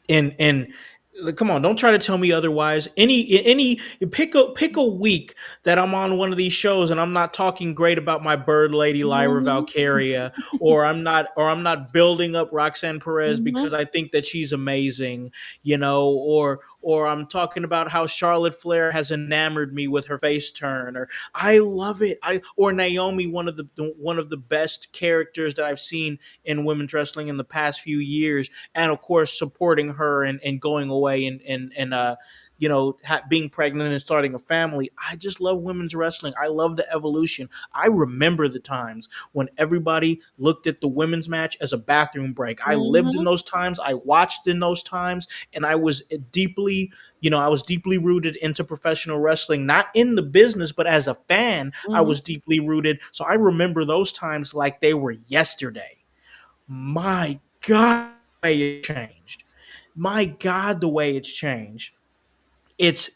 and like, come on, don't try to tell me otherwise. Any pick a week that I'm on one of these shows and I'm not talking great about my bird lady Lyra Hmm. Valkyria, or I'm not building up Roxanne Perez Hmm. because I think that she's amazing, or I'm talking about how Charlotte Flair has enamored me with her face turn, or I love it. I or Naomi, one of the best characters that I've seen in women's wrestling in the past few years, and of course supporting her and going away and being pregnant and starting a family. I just love women's wrestling. I love the evolution. I remember the times when everybody looked at the women's match as a bathroom break. I lived in Hmm. those times. I watched in those times, and I was deeply rooted into professional wrestling, not in the business, but as a fan, I Hmm. was deeply rooted. So I remember those times like they were yesterday. My God, the way it changed. My God, the way it's changed. It's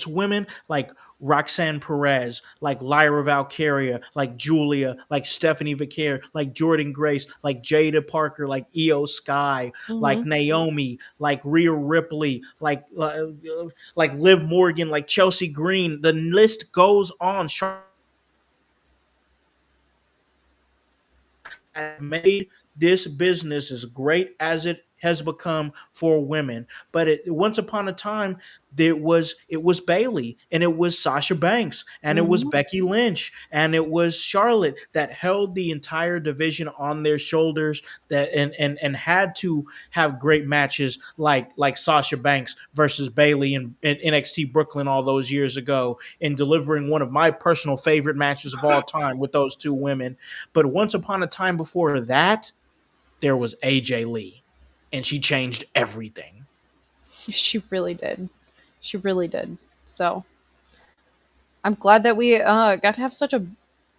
women like Roxanne Perez, like Lyra Valkyria, like Julia, like Stephanie Vicaire, like Jordan Grace, like Jada Parker, like Io Sky, Hmm. like Naomi, like Rhea Ripley, like Liv Morgan, like Chelsea Green. The list goes on. Has made this business as great as it has become for women. But once upon a time, it was Bailey, and it was Sasha Banks, and it was Hmm. Becky Lynch, and it was Charlotte that held the entire division on their shoulders, that and had to have great matches like Sasha Banks versus Bailey in NXT Brooklyn all those years ago, and delivering one of my personal favorite matches of all time with those two women. But once upon a time before that, there was AJ Lee, and she changed everything. She really did. She really did. So I'm glad that we got to have such a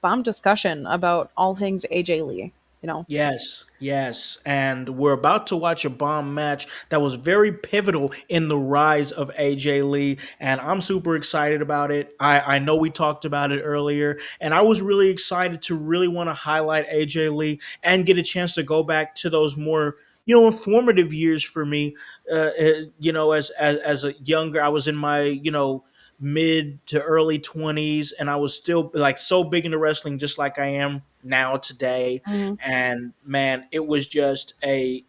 bomb discussion about all things AJ Lee. You know. Yes, yes. And we're about to watch a bomb match that was very pivotal in the rise of AJ Lee. And I'm super excited about it. I know we talked about it earlier. And I was really excited to really want to highlight AJ Lee and get a chance to go back to those more informative years for me. As a younger, I was in my mid to early 20s, and I was still like so big into wrestling, just like I am now today. Hmm. And man, it was a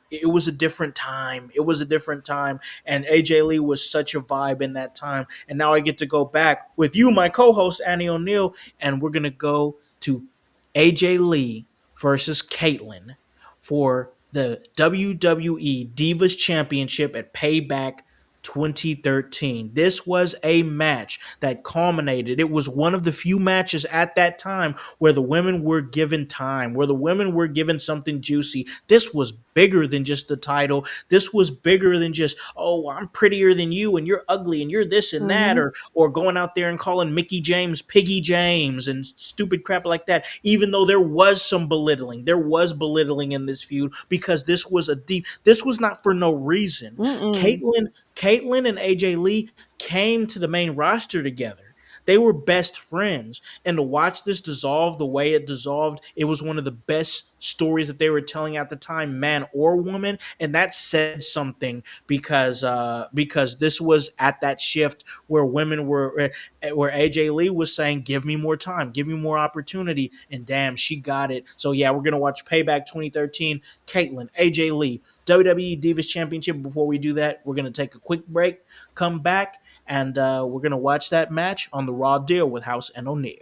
different time. It was a different time, and AJ Lee was such a vibe in that time. And now I get to go back with you, my co-host Annie O'Neal, and we're gonna go to AJ Lee versus Caitlyn for the WWE Divas Championship at Payback 2013. This was a match that culminated. It was one of the few matches at that time where the women were given time, where the women were given something juicy. This was bigger than just the title. This was bigger than just, oh, I'm prettier than you and you're ugly and you're this and that, Hmm. or going out there and calling Mickey James Piggy James and stupid crap like that. Even though there was some belittling, there was belittling in this feud because this was not for no reason. Mm-mm. Caitlyn and AJ Lee came to the main roster together. They were best friends. And to watch this dissolve the way it dissolved, it was one of the best stories that they were telling at the time, man or woman. And that said something because this was at that shift where women where AJ Lee was saying, give me more time, give me more opportunity. And damn, she got it. So yeah, we're gonna watch Payback 2013, Caitlyn, AJ Lee, WWE Divas Championship. Before we do that, we're going to take a quick break, come back, and we're going to watch that match on the Raw Deal with Howse and O'Neal.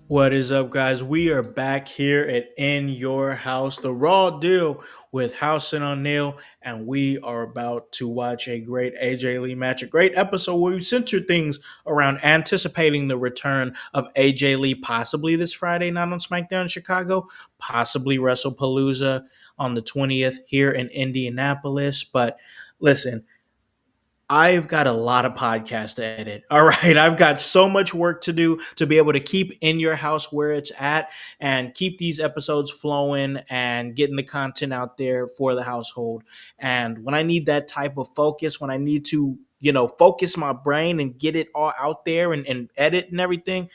What is up, guys? We are back here at In Your House, the Raw Deal with Howse Annie O'Neal, and we are about to watch a great AJ Lee match, a great episode where we center things around anticipating the return of AJ Lee, possibly this Friday night on SmackDown in Chicago, possibly WrestlePalooza on the 20th here in Indianapolis. But listen, I've got a lot of podcasts to edit. All right. I've got so much work to do to be able to keep In Your House where it's at and keep these episodes flowing and getting the content out there for the household. And when I need that type of focus, when I need to, focus my brain and get it all out there and edit and everything,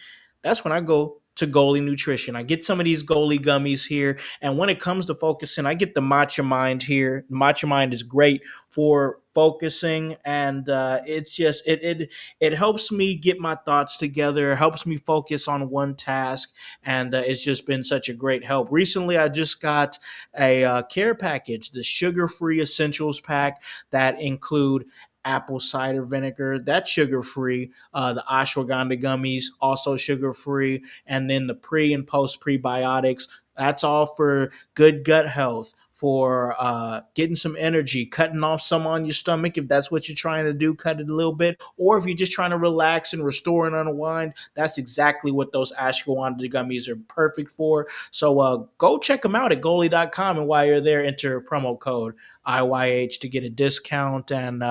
that's when I go to Goalie Nutrition. I get some of these Goalie gummies here. And when it comes to focusing, I get the Matcha Mind here. Matcha Mind is great for focusing, and it helps me get my thoughts together. It helps me focus on one task, and it's just been such a great help. Recently, I just got a care package, the sugar-free essentials pack that include apple cider vinegar, that's sugar free. The ashwagandha gummies, also sugar free, and then the pre and post prebiotics. That's all for good gut health, for getting some energy, cutting off some on your stomach if that's what you're trying to do, cut it a little bit. Or if you're just trying to relax and restore and unwind, that's exactly what those ashwagandha gummies are perfect for. So go check them out at goalie.com. And while you're there, enter promo code IYH to get a discount. And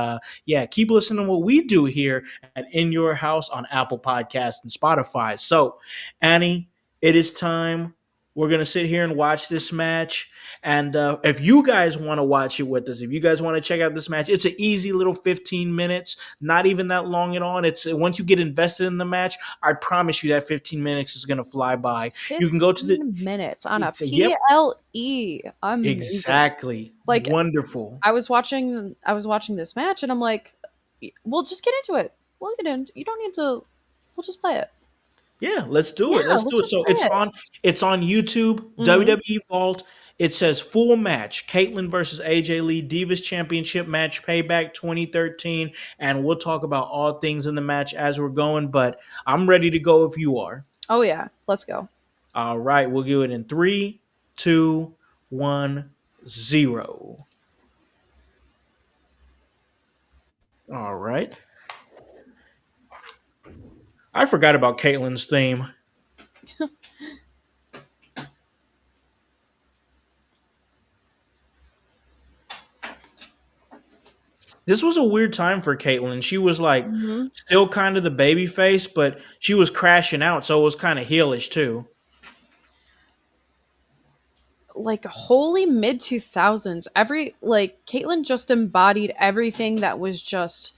keep listening to what we do here at In Your House on Apple Podcasts and Spotify. So, Annie, it is time. We're going to sit here and watch this match. And if you guys want to watch it with us, if you guys want to check out this match, it's an easy little 15 minutes, not even that long at all. And it's once you get invested in the match, I promise you that 15 minutes is going to fly by. You can go to the 15 minutes on a Yep, PLE. Amazing. exactly. Like Wonderful. I was watching this match and I'm like, we'll just get into it. We'll get into you don't need to we'll just play it. Yeah, let's do it. Yeah, Let's let's do it. just So play it. it's on YouTube, Mm-hmm. WWE Vault. It says full match, Caitlyn versus AJ Lee, Divas Championship match, Payback 2013, and we'll talk about all things in the match as we're going. But I'm ready to go if you are. Oh yeah, let's go. All right, we'll do it in 3, 2, 1, 0. All right. I forgot about Caitlyn's theme. This was a weird time for Caitlyn. She was like Mm-hmm. still kind of the baby face, but she was crashing out, so it was kind of heelish too. Like holy mid 2000s. Every like Caitlyn just embodied everything that was just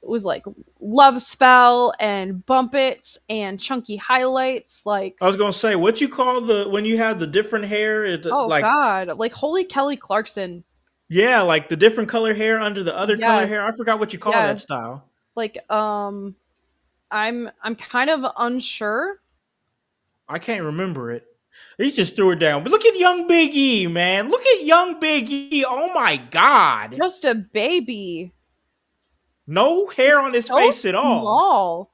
was like love spell and bump it and chunky highlights like I was gonna say, what you call the when you have the different hair? oh Like, god, like holy Kelly Clarkson. yeah, like the different color hair under the other color Yes, hair. I forgot what you call that yes. style. Like I'm kind of unsure. I can't remember it. He just threw it down. But look at young Big E, man. Look at young Big E. Oh my God. Just a baby. No hair Just on his so face at all. small.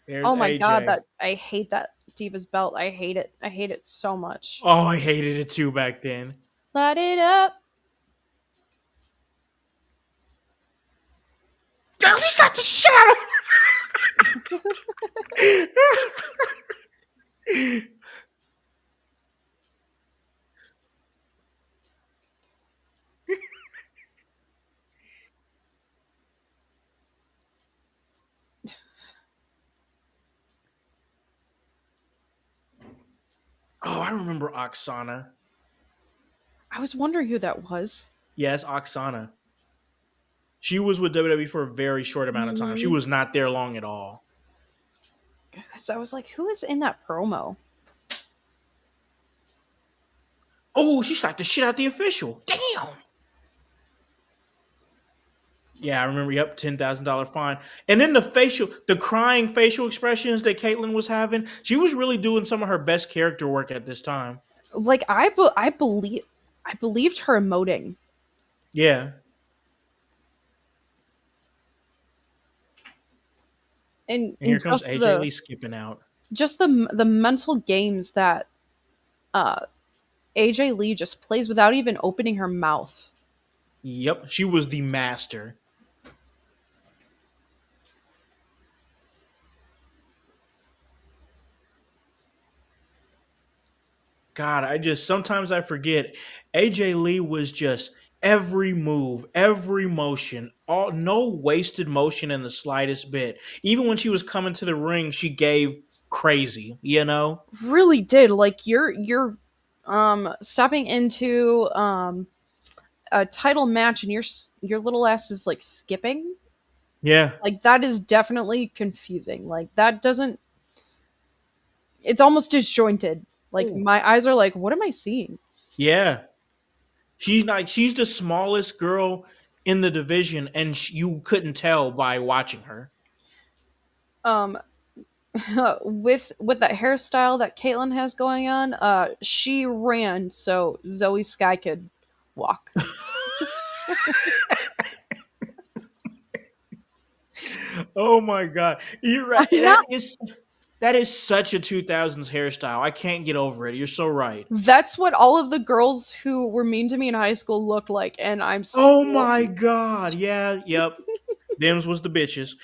There's Oh my god, AJ. that I hate that Divas belt. I hate it. I hate it so much. Oh, I hated it too back then. Light it up. Girl, she slapped the shit out of him. Oh, I remember Oksana. I was wondering who that was. Yes, Oksana. She was with WWE for a very short amount of time. She Mm-hmm. was not there long at all. Because I was like, who is in that promo? Oh, she slapped the shit out the official. Damn. Yeah, I remember. Yep, $10,000 fine. And then the crying facial expressions that Caitlyn was having. She was really doing some of her best character work at this time. Like I believed her emoting. Yeah. And here and comes AJ Lee skipping out. just the mental games that uh AJ Lee just plays without even opening her mouth. Yep, she was the master. God, I just sometimes I forget AJ Lee was just every move, every motion, all no wasted motion in the slightest bit. Even when she was coming to the ring, she gave crazy, you know? Really did. Like you're stepping into a title match and your little ass is like skipping. Yeah. Like that is definitely confusing. Like that doesn't, it's almost disjointed. Like Ooh. my eyes are like, what am I seeing? Yeah. She's the smallest girl in the division and you couldn't tell by watching her. Um with that hairstyle that Caitlyn has going on, she ran so Zoe Sky could walk. Oh my god. You're right. I'm not. That is such a 2000s hairstyle. I can't get over it. You're so right. That's what all of the girls who were mean to me in high school look like, and I'm Oh still. my god. Yeah, yep. Them's was the bitches.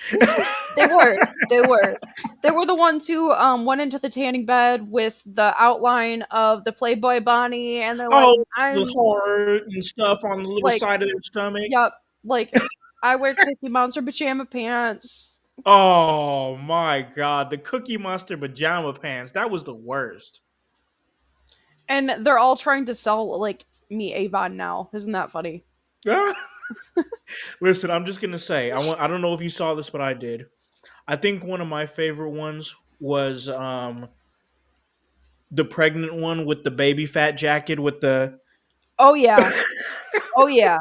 They were. They were. They were the ones who went into the tanning bed with the outline of the Playboy Bonnie, and they're like, Oh, the I'm heart and stuff on the little like, side of their stomach. yup, like I wear Cookie Monster pajama pants, Oh my god, the Cookie Monster pajama pants. That was the worst. and they're all trying to sell like me Avon now. Isn't that funny? Listen, I'm just gonna say, I don't know if you saw this, but I did. I think one of my favorite ones was the pregnant one with the baby fat jacket with the Oh yeah, oh yeah,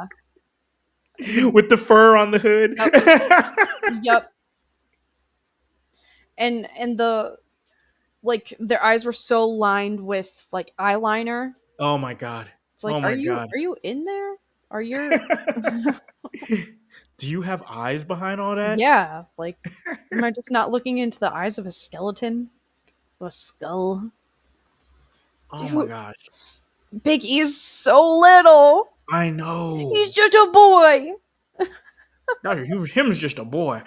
the, with the fur on the hood. yup, yup, and the like their eyes were so lined with like eyeliner. Oh my god. It's like, Oh my god. are you in there? Are you? Do you have eyes behind all that? Yeah, like, am I just not looking into the eyes of a skeleton? Of a skull? Oh my Dude, gosh. Big E is so little. I know. He's just a boy. Him's just a boy.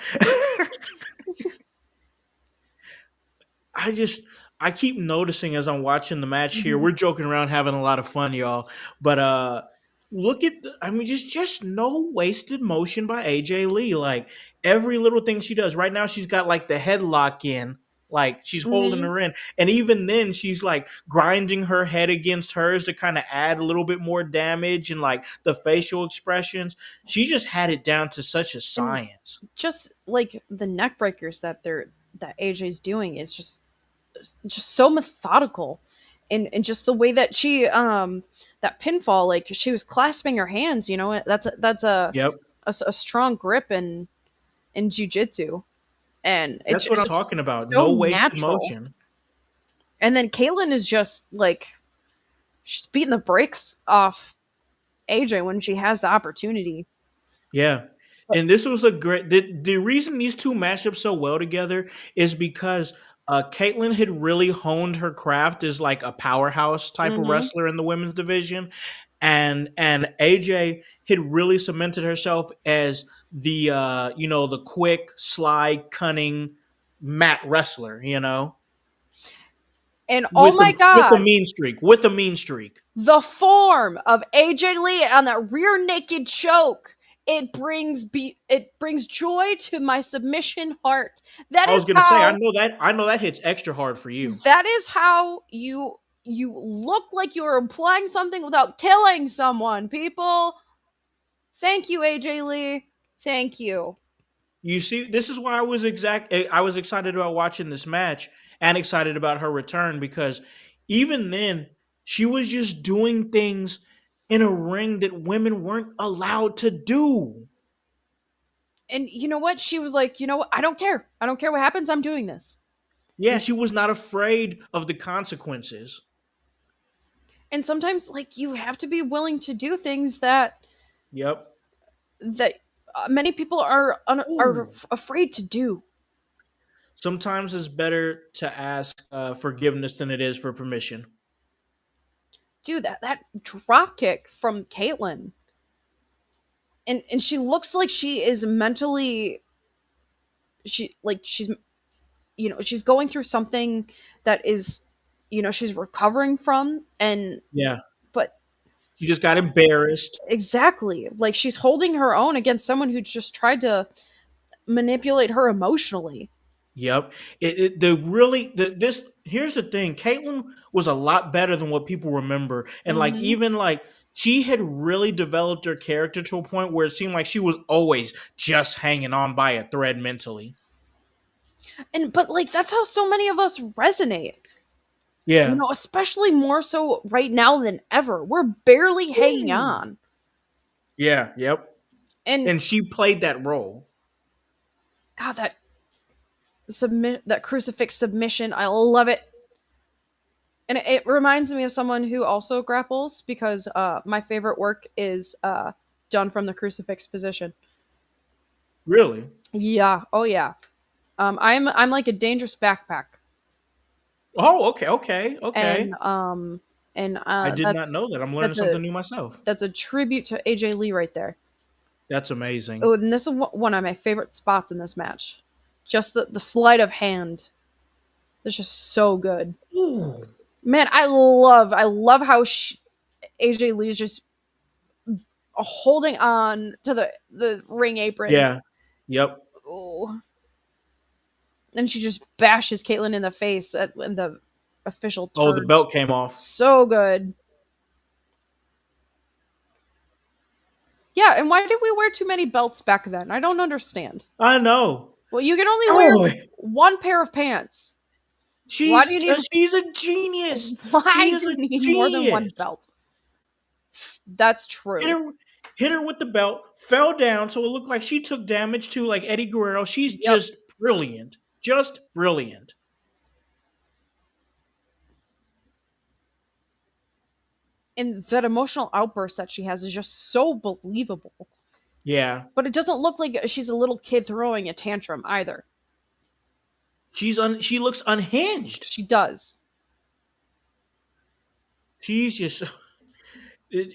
I just I keep noticing as I'm watching the match here. Mhm. We're joking around, having a lot of fun, y'all. But look at I mean, just no wasted motion by AJ Lee. Like every little thing she does. Right now, she's got like the headlock in, like she's holding Mhm. her in, and even then, she's like grinding her head against hers to kind of add a little bit more damage and like the facial expressions. She just had it down to such a And science. just like the neck breakers that AJ's doing is just so methodical. And just the way that she that pinfall, like she was clasping her hands, you know, that's Yep. a strong grip in jujitsu, and it's That's what I'm just talking about. so No wasted natural. motion. And then Caitlyn is just like she's beating the brakes off AJ when she has the opportunity. Yeah. But, And this was a great the reason these two match up so well together is because Caitlyn had really honed her craft as like a powerhouse type of hmm wrestler in the women's division. And AJ had really cemented herself as the the quick, sly, cunning mat wrestler, and oh my with a god, mean streak, with a mean streak. the form of AJ Lee on that rear naked choke. It brings joy to my submission heart. That I was is gonna say, how I know that hits extra hard for you. you look like you're implying something without killing someone, people. Thank you, AJ Lee. Thank you. You see, this is why I was excited about watching this match and excited about her return because even then she was just doing things in a ring that women weren't allowed to do. And you know what? She was like, you know what? I don't care. I don't care what happens. I'm doing this. Yeah, And she was not afraid of the consequences. and sometimes like you have to be willing to do things that Yep. that many people are Ooh. afraid to do. Sometimes it's better to ask forgiveness than it is for permission. Dude, that drop kick from Caitlyn, and she looks like she is mentally, she's, she's going through something that is, she's recovering from, and Yeah. but She just got embarrassed. exactly, like she's holding her own against someone who just tried to manipulate her emotionally. Yep. The really this here's the thing. Caitlyn was a lot better than what people remember, and like Hmm. even like she had really developed her character to a point where it seemed like she was always just hanging on by a thread mentally. And but like that's how so many of us resonate. Yeah. Especially more so right now than ever. We're barely hanging Ooh. on. Yeah. Yep. And And she played that role. God, that crucifix submission, I love it. And it reminds me of someone who also grapples because my favorite work is done from the crucifix position. Really? Yeah, oh yeah. I'm like a dangerous backpack, Oh, okay, okay, and okay. I did not that's know that. I'm learning that's a something new myself. that's a tribute to AJ Lee right there. That's amazing. Oh, and this is one of my favorite spots in this match. Just the sleight of hand. It's just so good. Ooh. Man, I love how AJ Lee is just holding on to the ring apron. Yeah. Yep. Ooh. And she just bashes Caitlyn in the face when the official Oh, the turns. belt came off. So good. Yeah, and why did we wear too many belts back then? I don't understand. I know. Well, you can only wear Oh, one pair of pants. Why do you need she's a genius. She why is do a you need more than one genius. belt? That's Hit true. her hit her with the belt, fell down so it looked like she took damage too, like Eddie Guerrero. She's Yep. just brilliant. Just brilliant. And that emotional outburst that she has is just so believable. Yeah. But it doesn't look like she's a little kid throwing a tantrum either. She looks unhinged. She does. She's just it,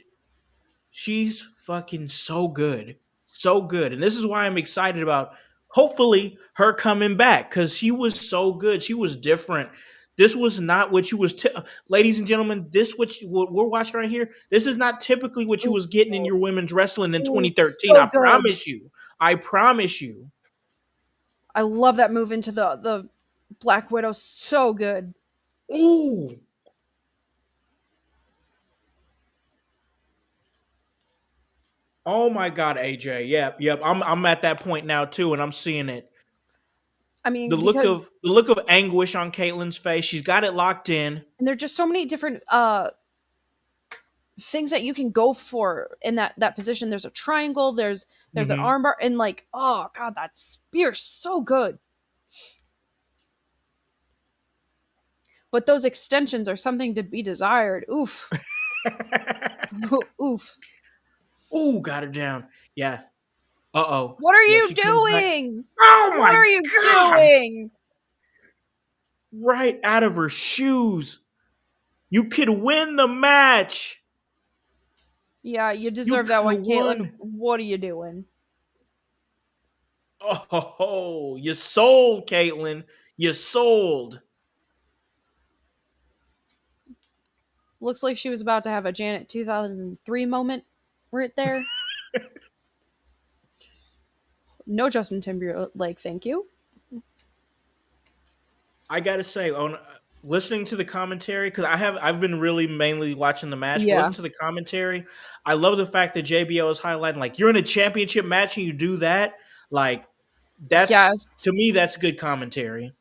she's fucking so good. So good. And this is why I'm excited about hopefully her coming back cuz she was so good. She was different. This was not what you was ladies and gentlemen, what we're watching right here. This is not typically what you Ooh, was getting in your women's wrestling in ooh, 2013. so I good. promise you. I promise you. I love that move into the Black Widow. So good. Ooh. Oh my god, AJ. Yep, yep. I'm at that point now too and I'm seeing it. I The mean, look because of the look of anguish on Caitlyn's face. She's got it locked in. and there's just so many different things that you can go for in that position. There's a triangle, there's an Mhm. armbar, and like, oh god, that spear's so good. But those extensions are something to be desired. Oof. Oof. Ooh, got her down. Yeah. Uh-oh. What are Yep, you she comes back. doing? Oh What my are you god! doing? Right out of her shoes. You could win the match. Yeah, you You deserve that could have one, Caitlyn. won. What are you doing? Oh, you sold, Caitlyn. You sold. Looks like she was about to have a Janet 2003 moment right there. No Justin Timberlake, thank you. I gotta say, on listening to the commentary, because I've been really mainly watching the match, but Yeah. listen to the commentary. I love the fact that JBL is highlighting like you're in a championship match and you do that. Like that's Yes. to me, that's good commentary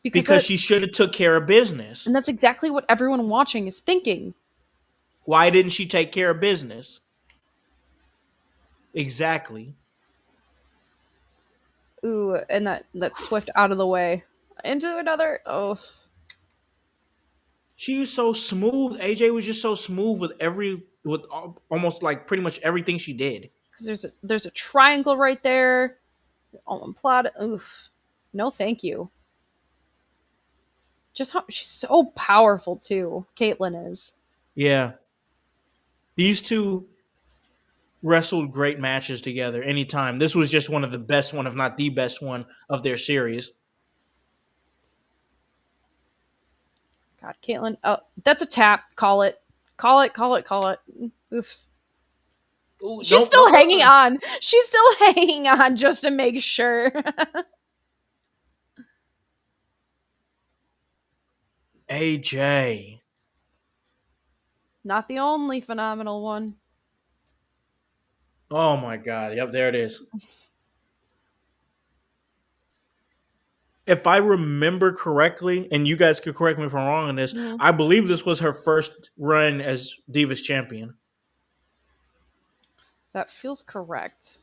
Because because she should have took care of business. that's exactly what everyone watching is thinking. Why didn't she take care of business? Exactly. Ooh, and that Swift out of the way. Into another. Oh, She was so smooth. AJ was just so smooth with almost like pretty much everything she did. because there's a triangle right there. Oh, plot. Oof. No, thank you. Just how she's so powerful too. Caitlyn is. Yeah, these two wrestled great matches together anytime. This was just one of the best one, if not the best one of their series. God, Caitlyn. Oh, that's a tap. Call it. Call it. Call it. Call it. Oof. Ooh, She's nope, still nope, nope, hanging nope. on. She's still hanging on just to make sure. AJ. Not the only phenomenal one. Oh my god. Yep, there it is. If I remember correctly, and you guys could correct me if I'm wrong on this, Mhm. I believe this was her first run as Divas champion. That feels correct.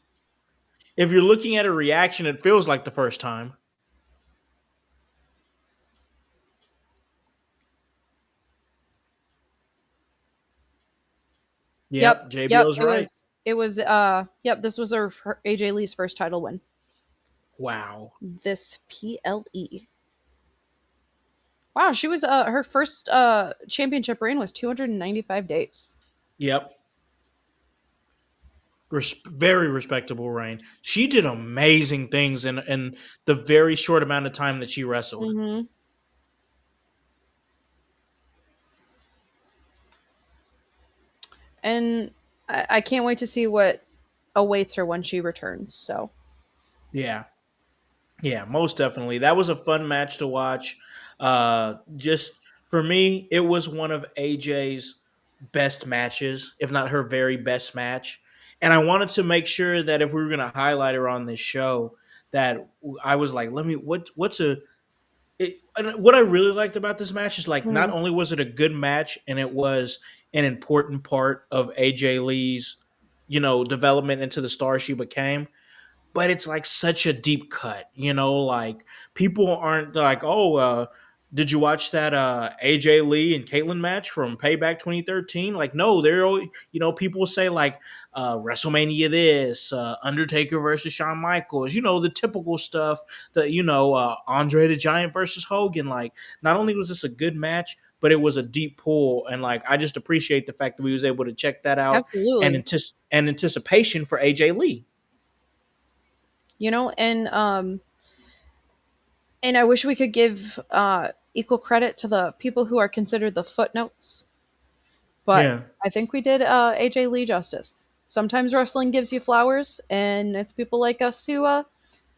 If you're looking at a reaction, it feels like the first time. Yep. Yep, Yep. JBL's It right. was. It was. Yep. This was her AJ Lee's first title win. Wow. This PLE. Wow, she was her first championship reign was 295 days. Yep. Very respectable reign. She did amazing things in the very short amount of time that she wrestled. Mm-hmm. And I can't wait to see what awaits her when she returns. So. Yeah. Yeah, most definitely. That was a fun match to watch. Just for me, it was one of AJ's best matches, if not her very best match. And I wanted to make sure that if we were going to highlight her on this show, that I was like, let me what's a and what I really liked about this match is like not Mhm. only was it a good match and it was an important part of AJ Lee's, development into the star she became, but it's like such a deep cut, like people aren't like, oh, did you watch that AJ Lee and Caitlyn match from Payback 2013? Like, no, people say like WrestleMania this, Undertaker versus Shawn Michaels, the typical stuff that, Andre the Giant versus Hogan. Like, not only was this a good match, but it was a deep pull. And like, I just appreciate the fact that we was able to check that out and, Absolutely. anticipation for AJ Lee. You know, and I wish we could give equal credit to the people who are considered the footnotes, but Yeah. I think we did AJ Lee justice. Sometimes wrestling gives you flowers, and it's people like us who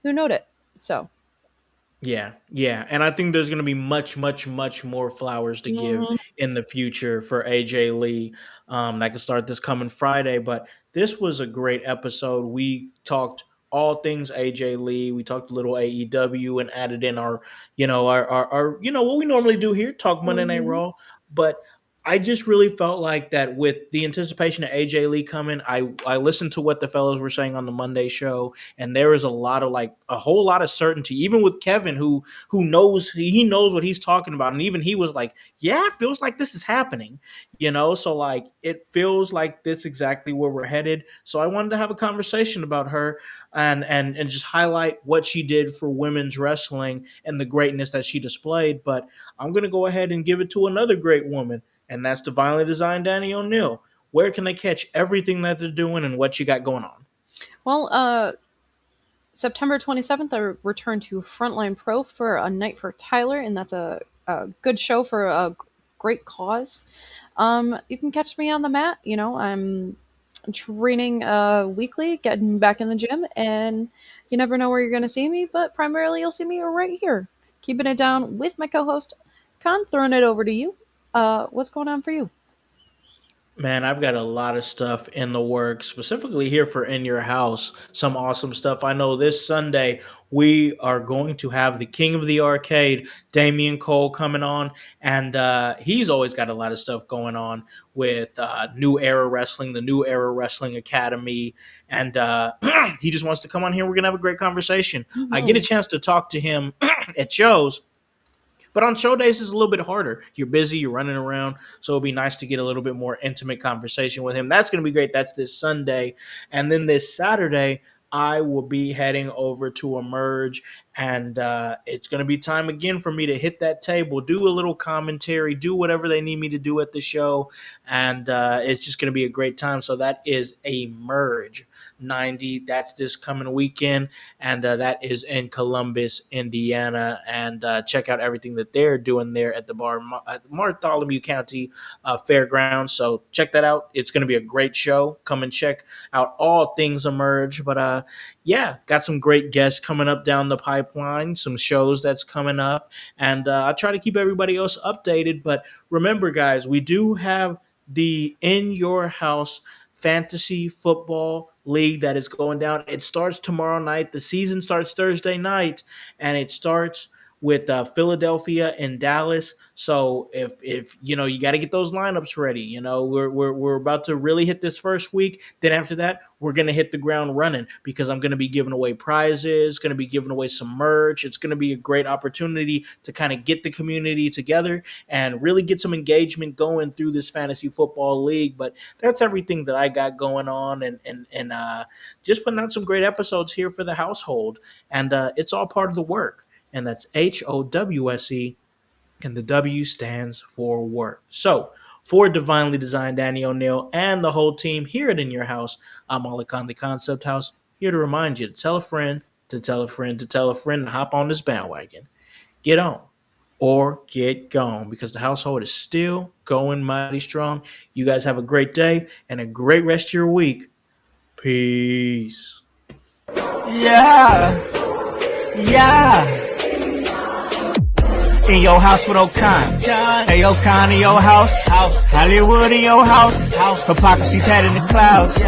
note it. So. Yeah, yeah, and I think there's going to be much, much, much more flowers to give Mhm. in the future for AJ Lee. That can start this coming Friday. But this was a great episode. We talked all things AJ Lee. We talked a little AEW and added in our, what we normally do here, talk Monday Night Mhm. Raw. But I just really felt like that with the anticipation of AJ Lee coming. I listened to what the fellows were saying on the Monday show, and there is a whole lot of certainty, even with Kevin, who knows he knows what he's talking about, and even he was like, yeah, it feels like this is happening, so like it feels like this exactly where we're headed. So I wanted to have a conversation about her and just highlight what she did for women's wrestling and the greatness that she displayed. But I'm going to go ahead and give it to another great woman, and that's Divinely Designed Annie O'Neal. Where can they catch everything that they're doing and what you got going on? Well, September 27th, I return to Frontline Pro for a night for Tyler, and that's a good show for a great cause. You can catch me on the mat. You know, I'm training weekly, getting back in the gym, and you never know where you're going to see me, but primarily you'll see me right here, keeping it down with my co-host, Con, throwing it over to you. What's going on for you? Man, I've got a lot of stuff in the works, specifically here for In Your House. Some awesome stuff. I know this Sunday we are going to have the King of the Arcade, Damian Cole, coming on, and he's always got a lot of stuff going on with New Era Wrestling, the New Era Wrestling Academy, and he just wants to come on here. We're gonna have a great conversation. I get a Mhm. chance to talk to him at shows, but on show days, it's a little bit harder. You're busy, you're running around. So it'd be nice to get a little bit more intimate conversation with him. That's going to be great. That's this Sunday. And then this Saturday, I will be heading over to Emerge, and it's going to be time again for me to hit that table, do a little commentary, do whatever they need me to do at the show, and it's just going to be a great time. So that is Emerge 90. That's this coming weekend, and that is in Columbus, Indiana. And check out everything that they're doing there at the Bartholomew County Fairgrounds. So check that out. It's going to be a great show. Come and check out all things Emerge. But yeah, got some great guests coming up down the pipeline, some shows that's coming up, and I try to keep everybody else updated. But remember, guys, we do have the In Your House Fantasy Football League that is going down. It starts tomorrow night. The season starts Thursday night, and it starts with Philadelphia and Dallas. So if you got to get those lineups ready. We're about to really hit this first week. Then after that, we're gonna hit the ground running because I'm gonna be giving away prizes, gonna be giving away some merch. It's gonna be a great opportunity to kind of get the community together and really get some engagement going through this fantasy football league. But that's everything that I got going on, and just putting out some great episodes here for the household, and it's all part of the work. And that's HOWSE, and the W stands for work. So, for Divinely Designed Annie O'Neal and the whole team here at In Your House, I'm Olakan the Concept House, here to remind you to tell a friend, to tell a friend, to tell a friend, and hop on this bandwagon. Get on or get gone, because the household is still going mighty strong. You guys have a great day and a great rest of your week. Peace. Yeah, yeah. In your house with O'Con. Hey, O'Con in your house. Hollywood in your house. Hypocrisy's head in the clouds.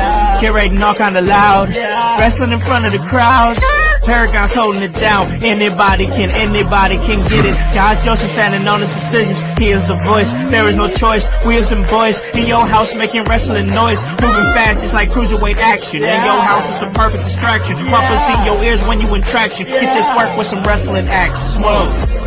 Curating all kind of loud. Wrestling in front of the crowds. Paragon's holding it down. Anybody can get it. Josh Joseph standing on his decisions. He is the voice. There is no choice. We is them boys in your house making wrestling noise. Moving fast just like cruiserweight action. In your house is the perfect distraction. Pumpers in your ears when you in traction. Get this work with some wrestling action. Smoke.